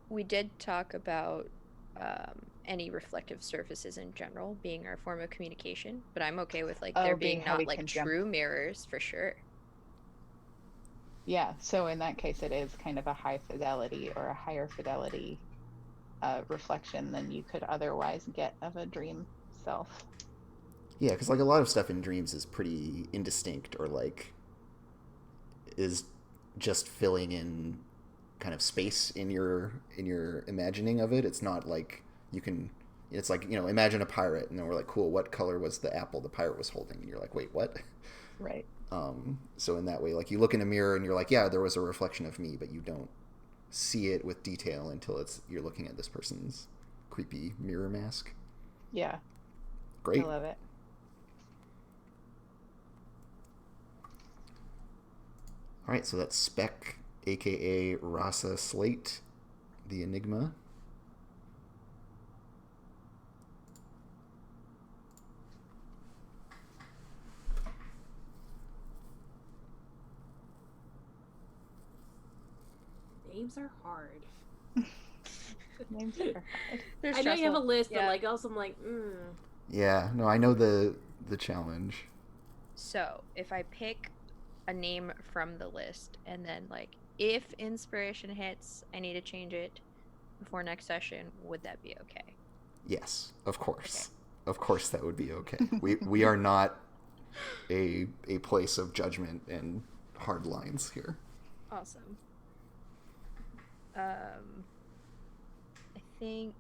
We did talk about any reflective surfaces in general being our form of communication, but I'm okay with like there being not like true mirrors for sure. Yeah, so in that case it is kind of a high fidelity or a higher fidelity reflection than you could otherwise get of a dream self. Yeah, because like a lot of stuff in dreams is pretty indistinct, or like is just filling in kind of space in your imagining of it. It's not like you can, it's like, imagine a pirate, and then we're like, cool, what color was the apple the pirate was holding? And you're like, wait, what? Right. So in that way, like, you look in a mirror and you're like, yeah, there was a reflection of me, but you don't see it with detail until you're looking at this person's creepy mirror mask. Yeah. Great. I love it. All right, so that's Spec, aka Rasa Slate, the Enigma. Names are hard. Names are hard. They're I know you have a stressful. list, Yeah. but like also I'm like, Yeah, no, I know the challenge. So if I pick a name from the list and then like if inspiration hits, I need to change it before next session, would that be okay? Yes, of course. Okay. Of course that would be okay. We are not a place of judgment and hard lines here. Awesome. I think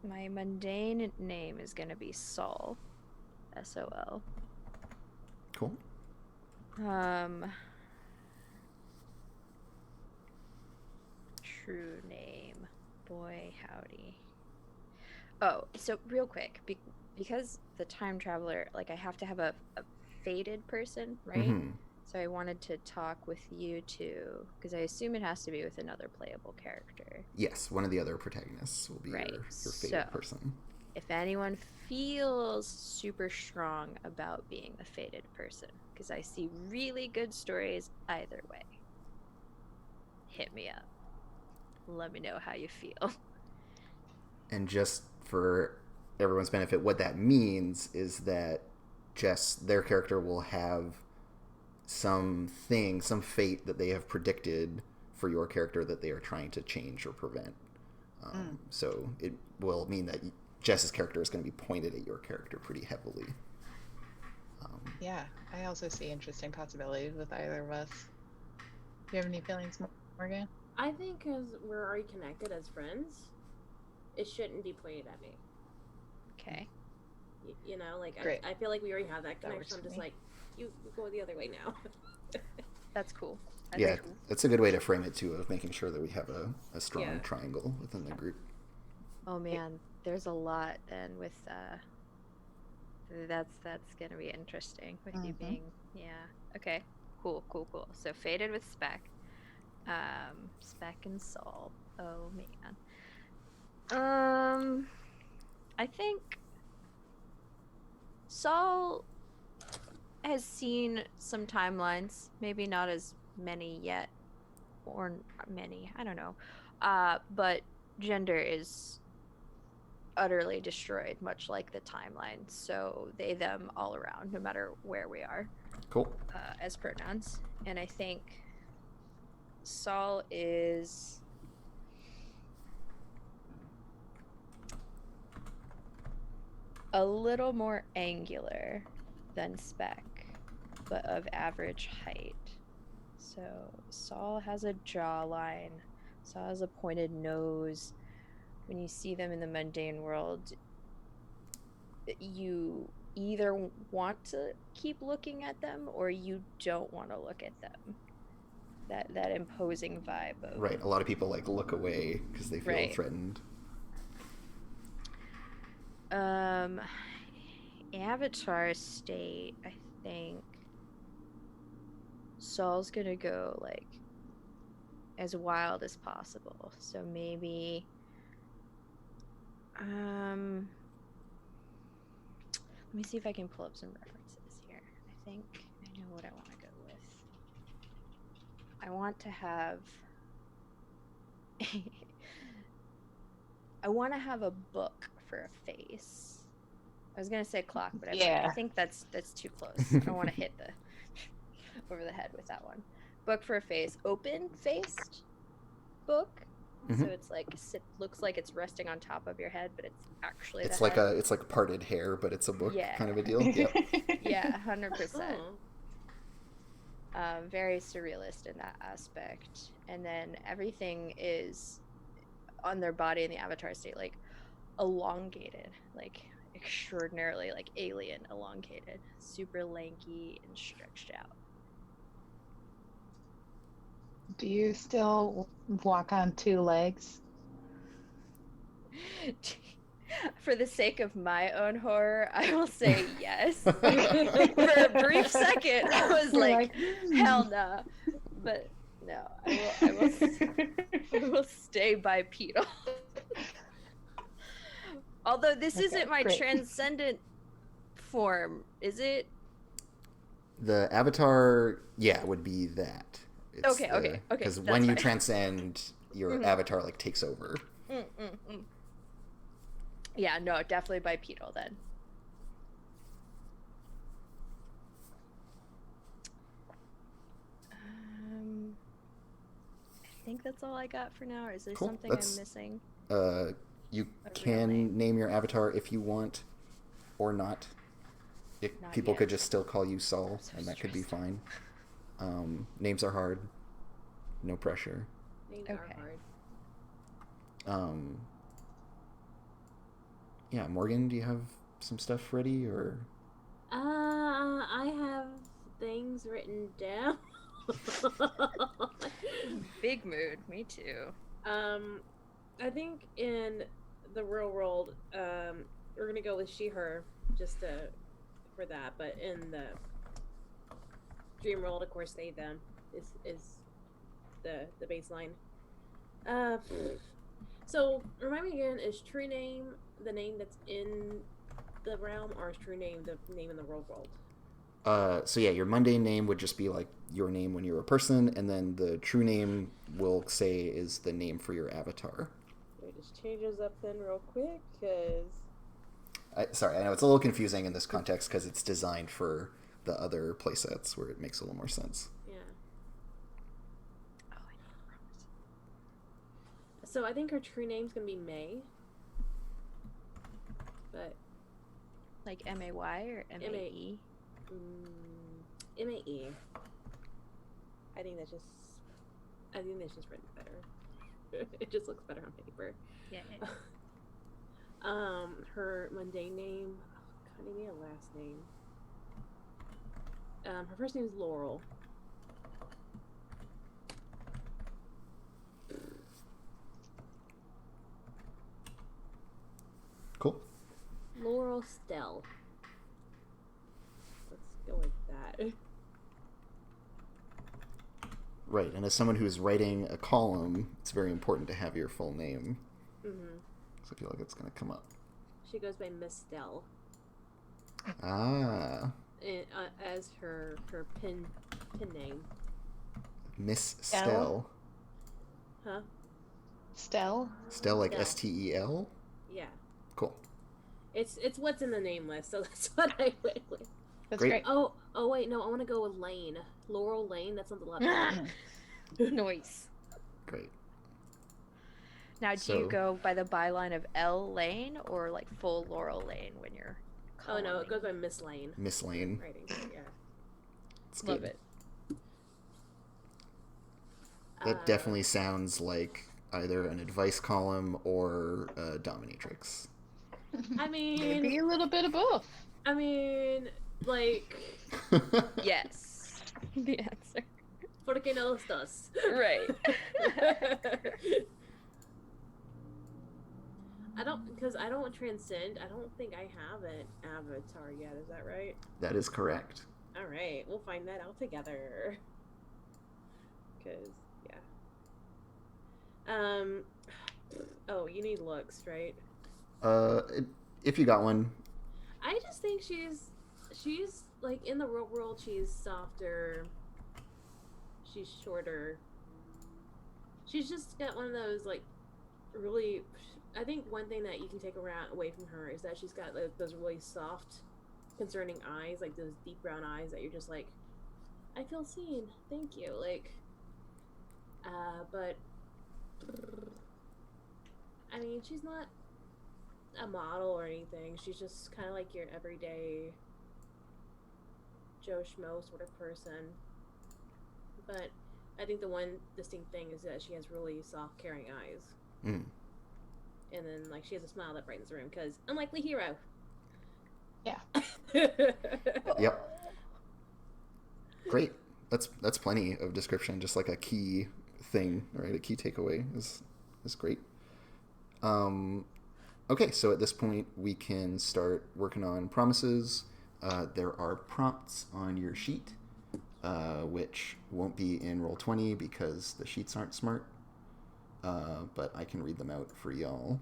my mundane name is gonna be Sol. S-O-L. Cool. True name. Boy, howdy. Oh, so real quick, because the time traveler, like I have to have a fated person, right? Mm-hmm. So I wanted to talk with you two, because I assume it has to be with another playable character. Yes, one of the other protagonists will be Right. your fated person. If anyone feels super strong about being the fated person, because I see really good stories either way, hit me up. Let me know how you feel. And just for everyone's benefit, what that means is that their character will have some fate that they have predicted for your character that they are trying to change or prevent. So it will mean that Jess's character is going to be pointed at your character pretty heavily. Yeah, I also see interesting possibilities with either of us. Do you have any feelings, Morgan? I think because we're already connected as friends, it shouldn't be pointed at me. Okay. You know, like Great. I feel like we already have that That connection. works I'm for just me. like, you go the other way now. That's cool. Yeah, that's a good way to frame it too, of making sure that we have a strong triangle within the group. Oh man, there's a lot then with that's gonna be interesting with you being okay. Cool. So fated with Spec. Spec and Sol. Oh man. I think Sol has seen some timelines, maybe not as many yet, or many, I don't know. But gender is utterly destroyed, much like the timeline. So they, them, all around, no matter where we are. Cool. As pronouns. And I think Sol is a little more angular than Spec, but of average height. So Sol has a jawline. Sol has a pointed nose. When you see them in the mundane world, you either want to keep looking at them or you don't want to look at them. That imposing vibe of... Right, a lot of people like look away because they feel threatened. Avatar state, I think Sol's gonna go like as wild as possible. So maybe let me see if I can pull up some references here. I think I know what I want to go with. I want to have I want to have a book for a face. I was gonna say clock, but I think that's too close. I don't want to hit the over the head with that one. Book for a face, open faced book. Mm-hmm. So it's like looks like it's resting on top of your head, but it's actually it's the like head. it's like parted hair, but it's a book kind of a deal. Yep. Yeah, 100%. Oh. Very surrealist in that aspect, and then everything is on their body in the avatar state, like elongated, like extraordinarily like alien elongated, super lanky and stretched out. Do you still walk on two legs? For the sake of my own horror, I will say yes. For a brief second, I was You're like, hell no. But no, I will stay bipedal. Although this Okay, isn't my great. transcendent form, is it? The avatar, yeah, would be that. Okay. Because That's when you fine. transcend, your avatar like takes over. Yeah, no, definitely bipedal then. I think that's all I got for now. Or is there Cool. something I'm missing? You A real can name. name your avatar if you want, or not. Not People yet. could just still call you Saul, I'm so and that could be stressed. fine. Names are hard. No pressure. Names Okay. are hard. Yeah, Morgan, do you have some stuff ready, or? I have things written down. Big mood. Me too. I think in the real world, we're gonna go with she/her just for that. But in the dream world, of course, they/them is the baseline. Uh, so remind me again: is true name the name that's in the realm, or is true name the name in the real world? So yeah, your mundane name would just be like your name when you're a person, and then the true name will say is the name for your avatar. Let me just change those up then real quick, cause Sorry, I know it's a little confusing in this context because it's designed for the other playsets where it makes a little more sense. yeah. Oh, I need a promise. So I think her true name's gonna be May. But Like MAY or MAE? MAE. I think that's just written better. It just looks better on paper. Yeah. Her mundane name. Oh, God, I need a last name. Her first name is Laurel. Cool. Laurel Stell. Let's go with that. Right, and as someone who's writing a column, it's very important to have your full name. Mm-hmm. So I feel like it's going to come up. She goes by Miss Stell. Ah. As her pin name. Miss Stell? Stell. Huh? Stell? Stell like Stell. STEL? Yeah. Cool. It's what's in the name list, so that's what I went with. That's Great. great. Oh wait, no, I want to go with Lane. Laurel Lane. That sounds a lot better. Noise. Great. Now, do you go by the byline of L Lane or like full Laurel Lane when you're Oh no, columning? it goes by Miss Lane. Miss Lane. Writing, yeah. It's Love good. it. That definitely sounds like either an advice column or a dominatrix. I mean, Maybe a little bit of both. I mean, like, Yes. The answer. porque no los dos. Right. Because I don't transcend. I don't think I have an avatar yet. Is that right? That is correct. All right, we'll find that out together. Because yeah. Oh, you need looks, right? If you got one. I just think she's like in the real world. She's softer. She's shorter. She's just got one of those like really. I think one thing that you can take away from her is that she's got like, those really soft, concerning eyes, like those deep brown eyes that you're just like, I feel seen. Thank you. Like, but I mean, she's not a model or anything. She's just kind of like your everyday Joe Schmo sort of person. But I think the one distinct thing is that she has really soft, caring eyes. Mm. And then, like, she has a smile that brightens the room, because unlikely hero. Yeah. Yep. Great. That's plenty of description. Just like a key thing, right? A key takeaway is great. Okay, so at this point we can start working on promises. There are prompts on your sheet, which won't be in Roll20 because the sheets aren't smart. But I can read them out for y'all.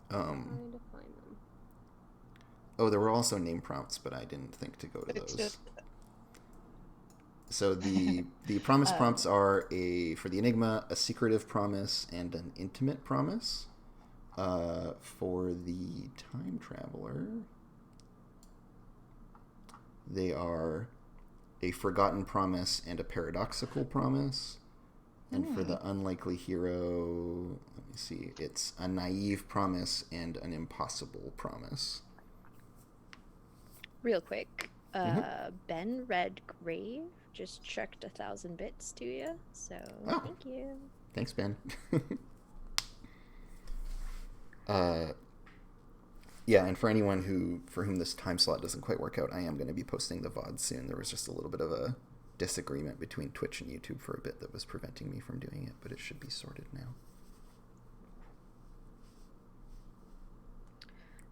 Trying to find them. Oh, there were also name prompts, but I didn't think to go to It's those. just So the promise prompts are for the Enigma, a secretive promise and an intimate promise. For the Time Traveler, they are a forgotten promise and a paradoxical promise. And for the Unlikely Hero, let me see, it's a naive promise and an impossible promise. Real quick, Ben Redgrave just chucked 1,000 bits to you, so thank you. Thanks, Ben. Yeah, and for anyone for whom this time slot doesn't quite work out, I am going to be posting the VOD soon. There was just a little bit of a disagreement between Twitch and YouTube for a bit that was preventing me from doing it, but it should be sorted now.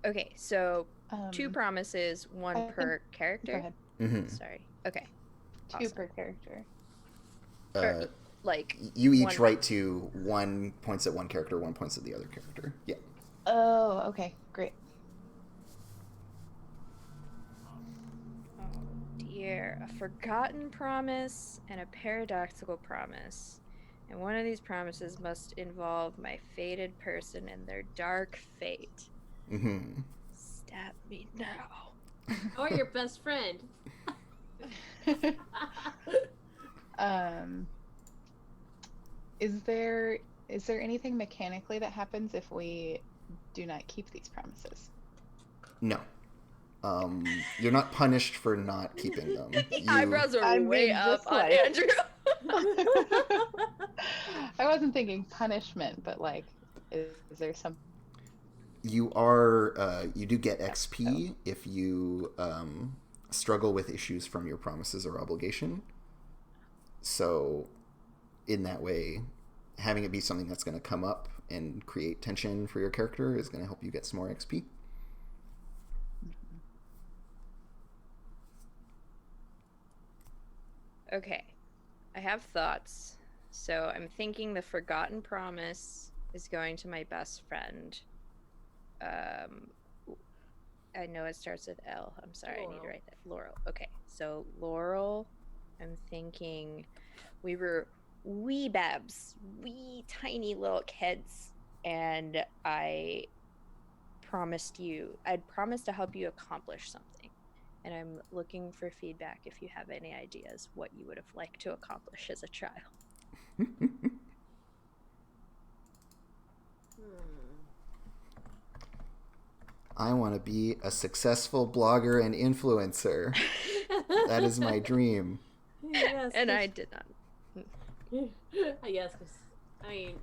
Okay, so 2 promises, 1 per character. Go ahead. Mm-hmm. Sorry. Okay. 2 Awesome. per character. Or, like you each write to 1 points at one character, 1 points at the other character. Yeah. Oh, okay, great. Oh dear, a forgotten promise and a paradoxical promise. And one of these promises must involve my fated person and their dark fate. Mm-hmm. Stab me now. Or your best friend. Is there anything mechanically that happens if we do not keep these promises? No. You're not punished for not keeping them. The eyebrows are way up on Andrew. I wasn't thinking punishment, but like, is there some? You do get XP if you struggle with issues from your promises or obligation. So, in that way, having it be something that's going to come up and create tension for your character is going to help you get some more XP. Okay, I have thoughts. So I'm thinking the forgotten promise is going to my best friend. I know it starts with L. I'm sorry, Laurel. I need to write that. Laurel. Okay, so Laurel, I'm thinking we were wee babs, wee tiny little kids, and I'd promised to help you accomplish something. And I'm looking for feedback if you have any ideas what you would have liked to accomplish as a child. I want to be a successful blogger and influencer. That is my dream. Yes, And I did not. Yes, because I mean,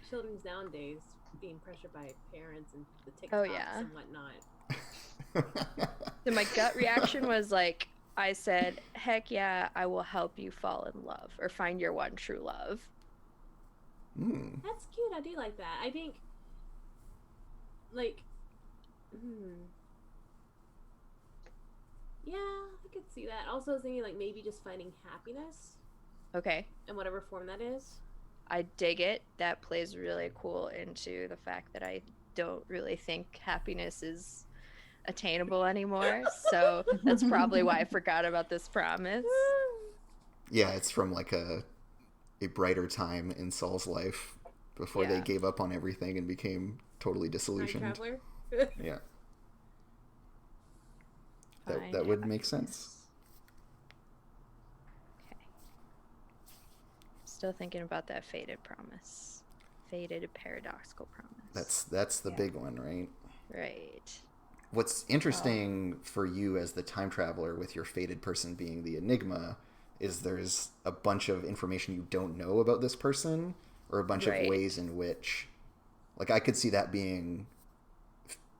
children's nowadays being pressured by parents and the TikToks Oh, yeah. and whatnot. So my gut reaction was like, I said, heck yeah, I will help you fall in love or find your one true love. That's cute. I do like that. I think, like, yeah, I could see that. Also, I was thinking, like, maybe just finding happiness Okay, in whatever form that is. I dig it. That plays really cool into the fact that I don't really think happiness is attainable anymore. So that's probably why I forgot about this promise. Yeah, it's from like a brighter time in Saul's life before they Yeah. gave up on everything and became totally Time disillusioned. traveler. Yeah. Find That would make happiness. sense. Okay. Still thinking about that fated promise. Fated paradoxical promise. That's the big one, right? Right. What's interesting for you as the time traveler with your fated person being the Enigma is there's a bunch of information you don't know about this person or a bunch Right. of ways in which, like, I could see that being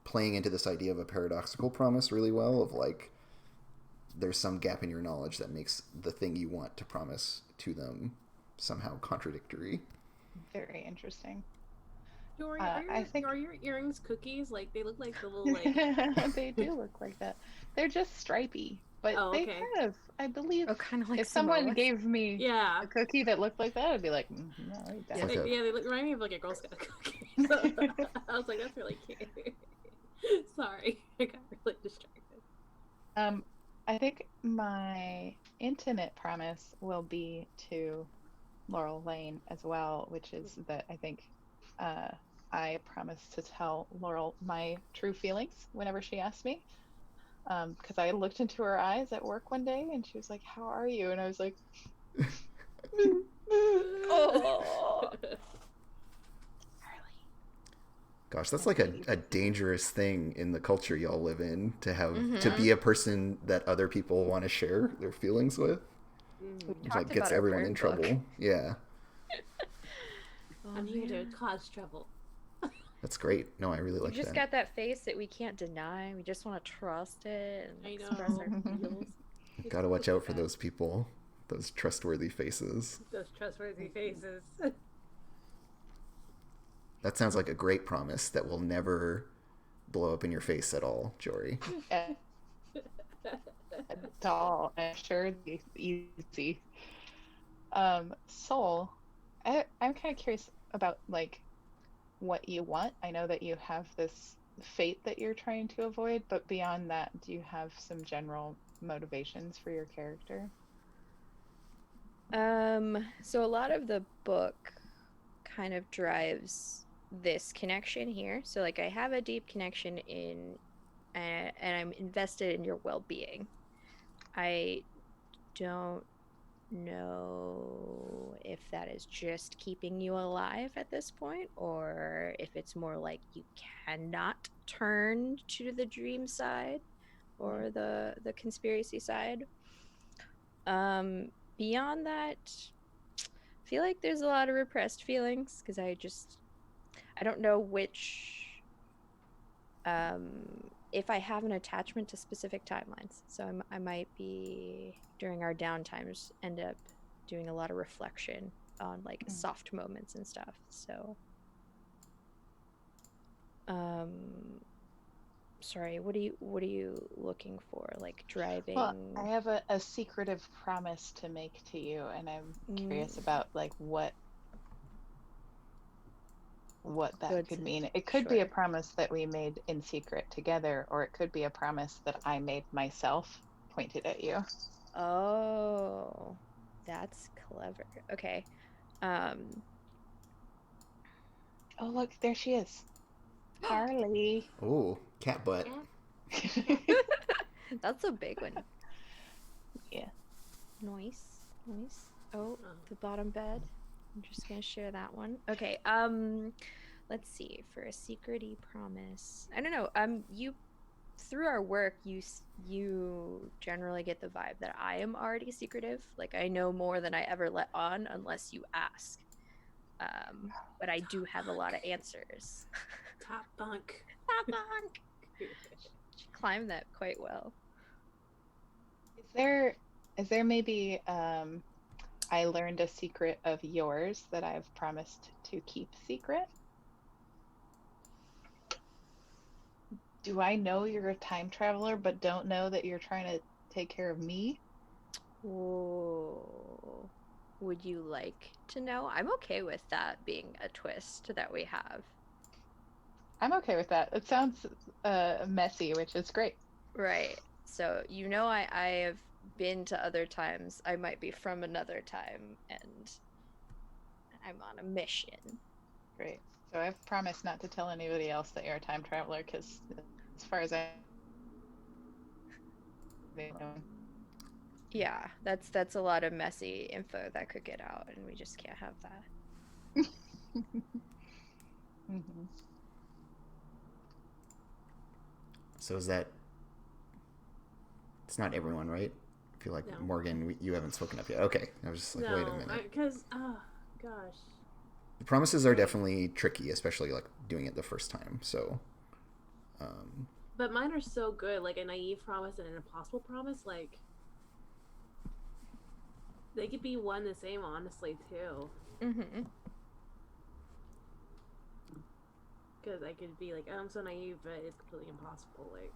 playing into this idea of a paradoxical promise really well of like there's some gap in your knowledge that makes the thing you want to promise to them somehow contradictory. Very interesting. Dory, I think are your earrings cookies? Like they look like the little like. they do look like that. They're just stripy, but Oh, they okay. kind of, I believe, Oh, kind of like if someone Samoas. gave me Yeah. a cookie that looked like that, I'd be like, no, I'll eat that. It's like They remind me of like a Girl Scout cookie. So, I was like, that's really cute. Sorry, I got really distracted. I think my intimate promise will be to Laurel Lane as well, which is that I think I promise to tell Laurel my true feelings whenever she asks me. Because I looked into her eyes at work one day and she was like, "How are you?" And I was like, Oh. Harley. Gosh, that's like a dangerous thing in the culture y'all live in, to have to Mhm. be a person that other people want to share their feelings with. It Talked like gets about our everyone bird in book. trouble. Yeah, Oh, I'm here to man. cause trouble. that's great. No, I really You like just that. got that face that we can't deny. We just want to trust it and I express our know. feels. Gotta watch out for those people, those trustworthy faces. Those trustworthy faces. That sounds like a great promise that will never blow up in your face at all, Jory. Doll, I'm sure it's easy. Soul, I'm kind of curious about like what you want. I know that you have this fate that you're trying to avoid, but beyond that, do you have some general motivations for your character? So a lot of the book kind of drives this connection here. So like I have a deep connection in and I'm invested in your well-being. I don't know if that is just keeping you alive at this point or if it's more like you cannot turn to the dream side or the conspiracy side. Beyond that, I feel like there's a lot of repressed feelings because I don't know which if I have an attachment to specific timelines. So I might be during our downtimes end up doing a lot of reflection on like soft moments and stuff. So sorry, what are you looking for? Like driving? Well, I have a secretive promise to make to you, and I'm curious about like what that Good could to- mean. It could be a sure. promise that we made in secret together, or it could be a promise that I made myself pointed at you. Oh, that's clever. Okay. Oh, look, there she is. Harley. Oh, cat butt. That's a big one. Yeah. Nice. Oh, the bottom bed. I'm just gonna share that one. Okay. Let's see. For a secret-y promise, I don't know. You through our work, you generally get the vibe that I am already secretive. Like I know more than I ever let on, unless you ask. But I do have a lot of answers. Top bunk. Top bunk. She climbed that quite well. Is there maybe I learned a secret of yours that I've promised to keep secret? Do I know you're a time traveler but don't know that you're trying to take care of me? Whoa. Would you like to know? I'm okay with that being a twist that we have. I'm okay with that. It sounds messy, which is great. Right. So, I have been to other times. I might be from another time, and I'm on a mission. Great. So I've promised not to tell anybody else that you're a time traveler because, as far as I know. Yeah, that's a lot of messy info that could get out, and we just can't have that. Mm-hmm. So is that? It's not everyone, right? I feel like No. Morgan, you haven't spoken up yet. Okay, I was just like, wait a minute. Because gosh. The promises are definitely tricky, especially like doing it the first time. So. But mine are so good, like a naive promise and an impossible promise. Like, They could be one and the same, honestly, too. Mm-hmm. Because I could be like, oh, I'm so naive, but it's completely impossible. Like,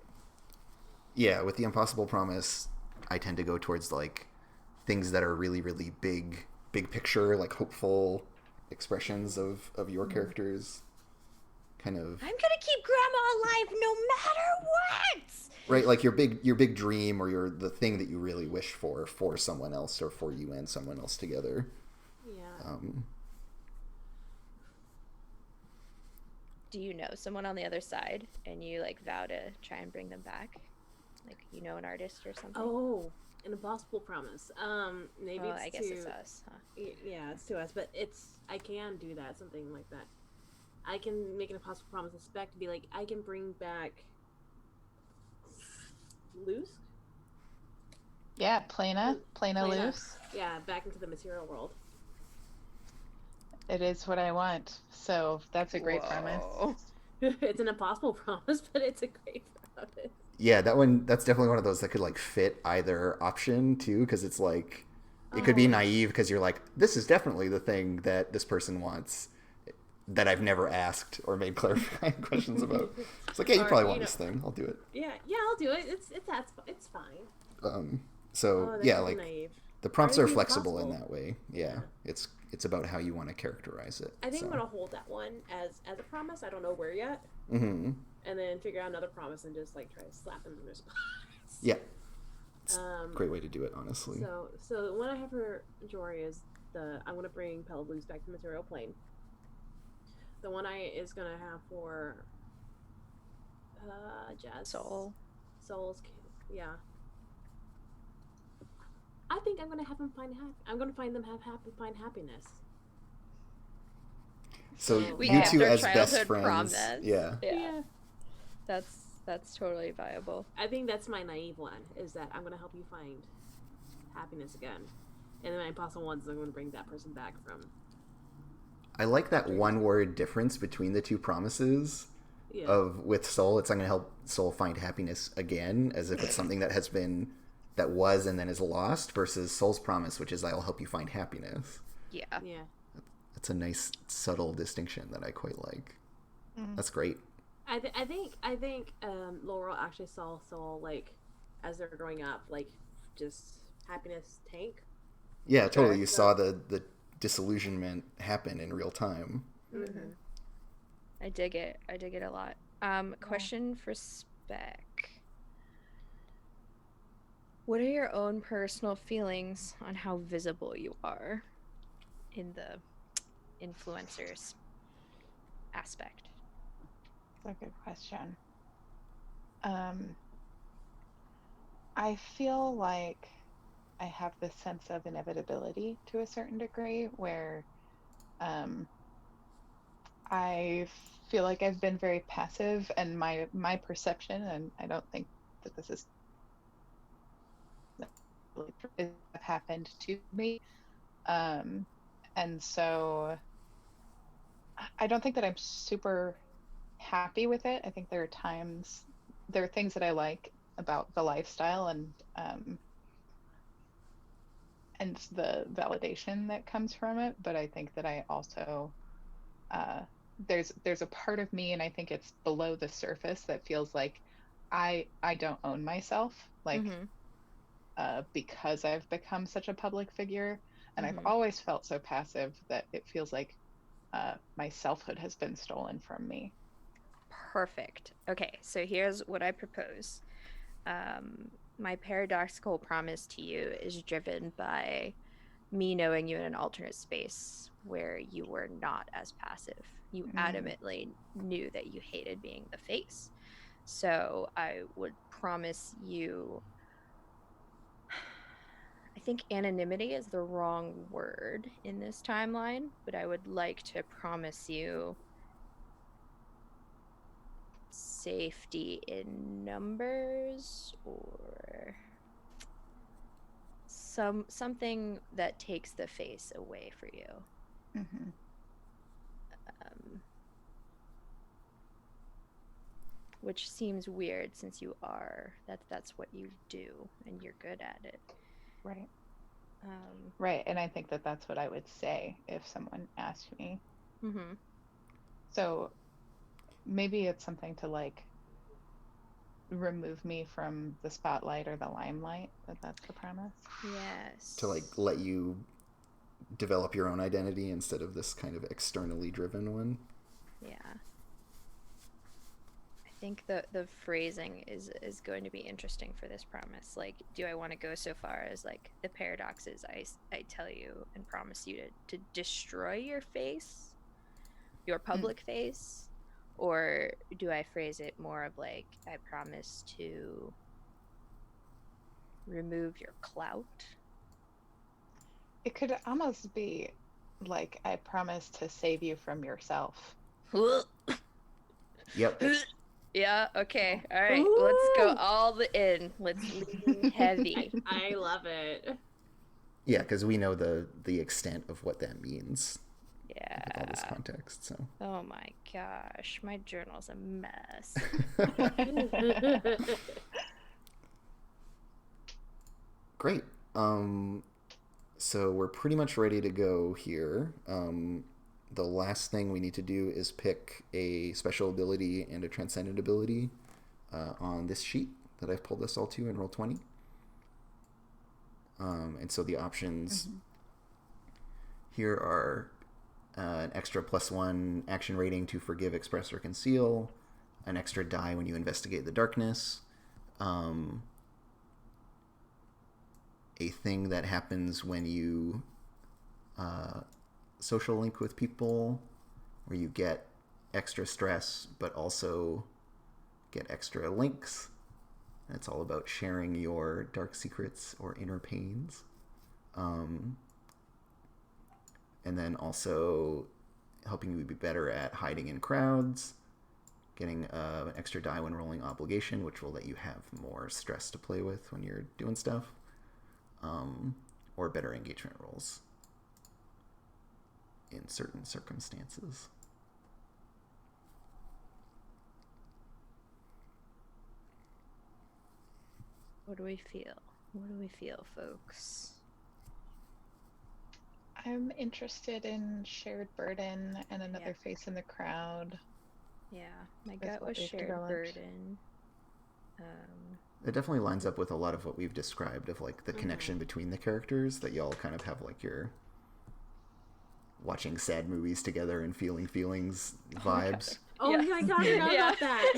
Yeah, with the impossible promise, I tend to go towards like things that are really, really big picture, like hopeful expressions of your characters. Kind of I'm gonna keep Grandma alive no matter what. right, like your big dream or the thing that you really wish for someone else or for you and someone else together. yeah. Do you know someone on the other side and you like vow to try and bring them back? Like you know an artist or something? Oh, an impossible promise. Maybe Oh, it's I guess it's us, huh? Yeah, it's to us, but I can do that, something like that. I can make an impossible promise. It's back to be like, I can bring back Luce. Yeah, Plana loose. Yeah, back into the material world. It is what I want. So that's a great premise. It's an impossible promise, but it's a great promise. Yeah, that's definitely one of those that could like fit either option too, because it's like it could be naive because you're like, this is definitely the thing that this person wants that I've never asked or made clarifying questions about. It's like, yeah, you probably want this thing. I'll do it. Yeah, I'll do it. It's fine. So that's yeah, really like naive. the prompts are Everything's flexible in possible. that way. Yeah, it's about how you want to characterize it. I think so. I'm gonna hold that one as a promise. I don't know where yet. Mm-hmm. And then figure out another promise and just like try to slap them in their spots. Yeah, it's a great way to do it, honestly. So the one I have for Jory is I'm gonna bring Pelablues back to the material plane. The one I is gonna have for Jazz Souls, yeah. I think I'm gonna have them I'm gonna find them find happiness. So we you two as childhood best friends, promise. yeah. That's totally viable. I think that's my naive one, is that I'm gonna help you find happiness again, and then my impossible ones I'm gonna bring that person back from. I like that one word difference between the two promises. Yeah. Of with Soul, it's I'm gonna help Soul find happiness again, as if it's something that was and then is lost, versus Soul's promise, which is I'll help you find happiness. Yeah. That's a nice subtle distinction that I quite like. That's great. I think Laurel actually saw Soul like as they're growing up, like just happiness tank. Yeah, totally. You saw the disillusionment happen in real time. Mm-hmm. I dig it a lot. Question for Spec. What are your own personal feelings on how visible you are in the influencers aspect? That's a good question. I feel like I have this sense of inevitability to a certain degree where I feel like I've been very passive, and my perception, and I don't think that this is happened to me, and so I don't think that I'm super happy with it. I think there are things that I like about the lifestyle and the validation that comes from it, but I think that I also there's a part of me, and I think it's below the surface, that feels like I don't own myself, like because I've become such a public figure, and I've always felt so passive that it feels like my selfhood has been stolen from me. Perfect. Okay, so here's what I propose. My paradoxical promise to you is driven by me knowing you in an alternate space where you were not as passive. You adamantly knew that you hated being the face. So I would promise you, I think anonymity is the wrong word in this timeline, but I would like to promise you safety in numbers, or something that takes the face away for you. Which seems weird since you are that's what you do and you're good at it. Right. Right, and I think that that's what I would say if someone asked me. Mm-hmm. So maybe it's something to like remove me from the spotlight or the limelight, that's the premise. Yes. To like let you develop your own identity instead of this kind of externally driven one. Yeah. I think the phrasing is going to be interesting for this promise. Like, do I want to go so far as like the paradoxes I tell you and promise you to destroy your face, your public face, or do I phrase it more of like I promise to remove your clout? It could almost be like I promise to save you from yourself. Yep. Yeah, okay. All right. Let's go all the in. Let's lean heavy. I love it. Yeah, because we know the extent of what that means Yeah. with all this context. So. Oh my gosh, my journal's a mess. Great. So we're pretty much ready to go here. The last thing we need to do is pick a special ability and a transcendent ability on this sheet that I've pulled us all to in Roll20. And so the options here are an extra +1 action rating to forgive, express, or conceal, an extra die when you investigate the darkness, a thing that happens when you social link with people, where you get extra stress but also get extra links. And it's all about sharing your dark secrets or inner pains. And then also helping you be better at hiding in crowds, getting an extra die when rolling obligation, which will let you have more stress to play with when you're doing stuff, or better engagement rolls in certain circumstances. What do we feel? What do we feel, folks? I'm interested in shared burden and another face in the crowd. Yeah, my gut was shared burden. It definitely lines up with a lot of what we've described of like the connection between the characters, that y'all kind of have like your watching sad movies together and feeling feelings vibes. Oh my god, I forgot about that.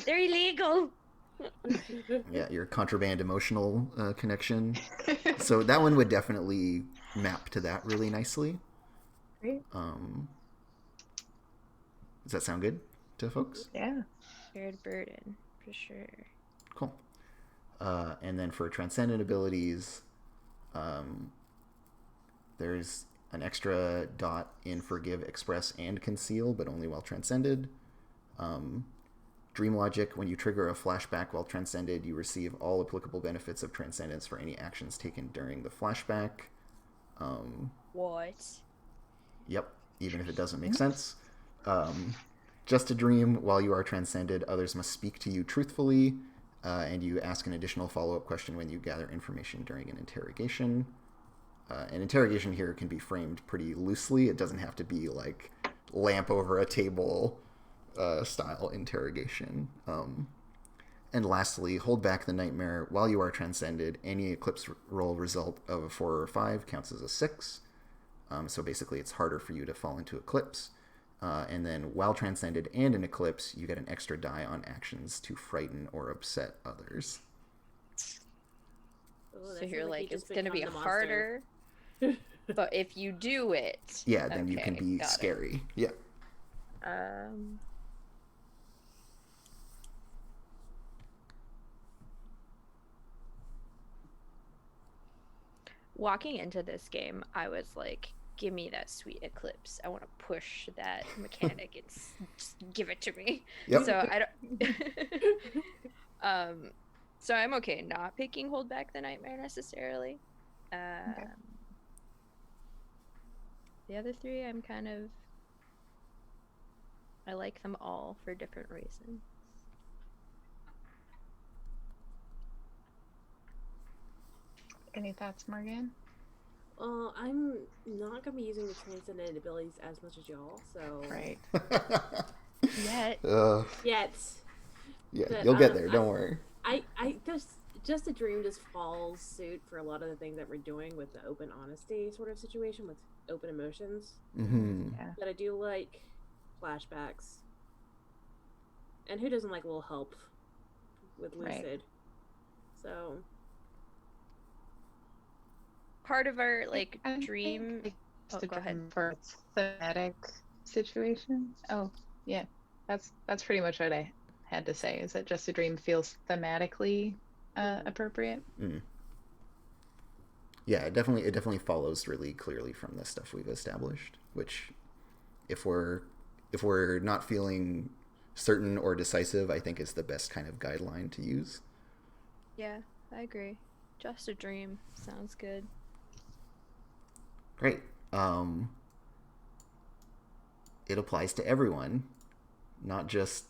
They're illegal. Yeah, your contraband emotional connection. So that one would definitely map to that really nicely. Great. Does that sound good to folks? Yeah. Shared burden, for sure. Cool. And then for transcendent abilities, there's an extra dot in forgive, express, and conceal, but only while transcended. Dream logic, when you trigger a flashback while transcended, you receive all applicable benefits of transcendence for any actions taken during the flashback. What? Yep, even if it doesn't make sense. Just a dream, while you are transcended, others must speak to you truthfully, and you ask an additional follow-up question when you gather information during an interrogation. An interrogation here can be framed pretty loosely. It doesn't have to be like lamp over a table style interrogation. And lastly, hold back the nightmare while you are transcended. Any eclipse roll result of a 4 or 5 counts as a 6. So basically it's harder for you to fall into eclipse. And then while transcended and in eclipse, you get an extra die on actions to frighten or upset others. Ooh, So you're like, it's going to be harder, but if you do it... Yeah, then you can be scary. Yeah. Walking into this game, I was like, give me that sweet eclipse. I want to push that mechanic and just give it to me. Yep. So I don't... so I'm okay not picking hold back the nightmare necessarily. Okay. The other 3, I'm kind of... I like them all for different reasons. Any thoughts, Morgan? Well, I'm not gonna be using the transcendent abilities as much as y'all, so Right. Yet. yet. Yeah, But you'll get there. Don't worry. I just a dream just falls suit for a lot of the things that we're doing with the open honesty sort of situation with open emotions. Mm-hmm. Yeah. But I do like flashbacks. And who doesn't like a little help with Lucid? Right. So Part of our I think, dream. like, Oh, just a go ahead. dream for its thematic situation. Oh, yeah. That's pretty much what I had to say. Is that just a dream feels thematically appropriate? Mm. Yeah, it definitely follows really clearly from the stuff we've established. Which, if we're not feeling certain or decisive, I think is the best kind of guideline to use. Yeah, I agree. Just a dream sounds good. Great. It applies to everyone, not just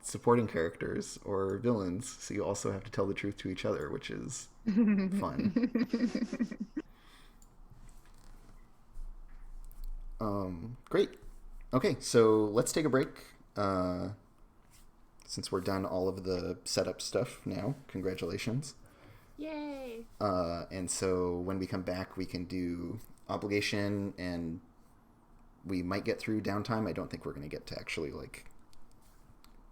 supporting characters or villains. So you also have to tell the truth to each other, which is fun. Great. Okay, so let's take a break. Since we're done all of the setup stuff now, congratulations. yay! And so when we come back, we can do obligation, and we might get through downtime. I don't think we're going to get to actually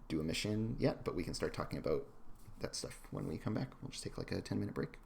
do a mission yet, but we can start talking about that stuff when we come back. We'll just take a 10-minute break.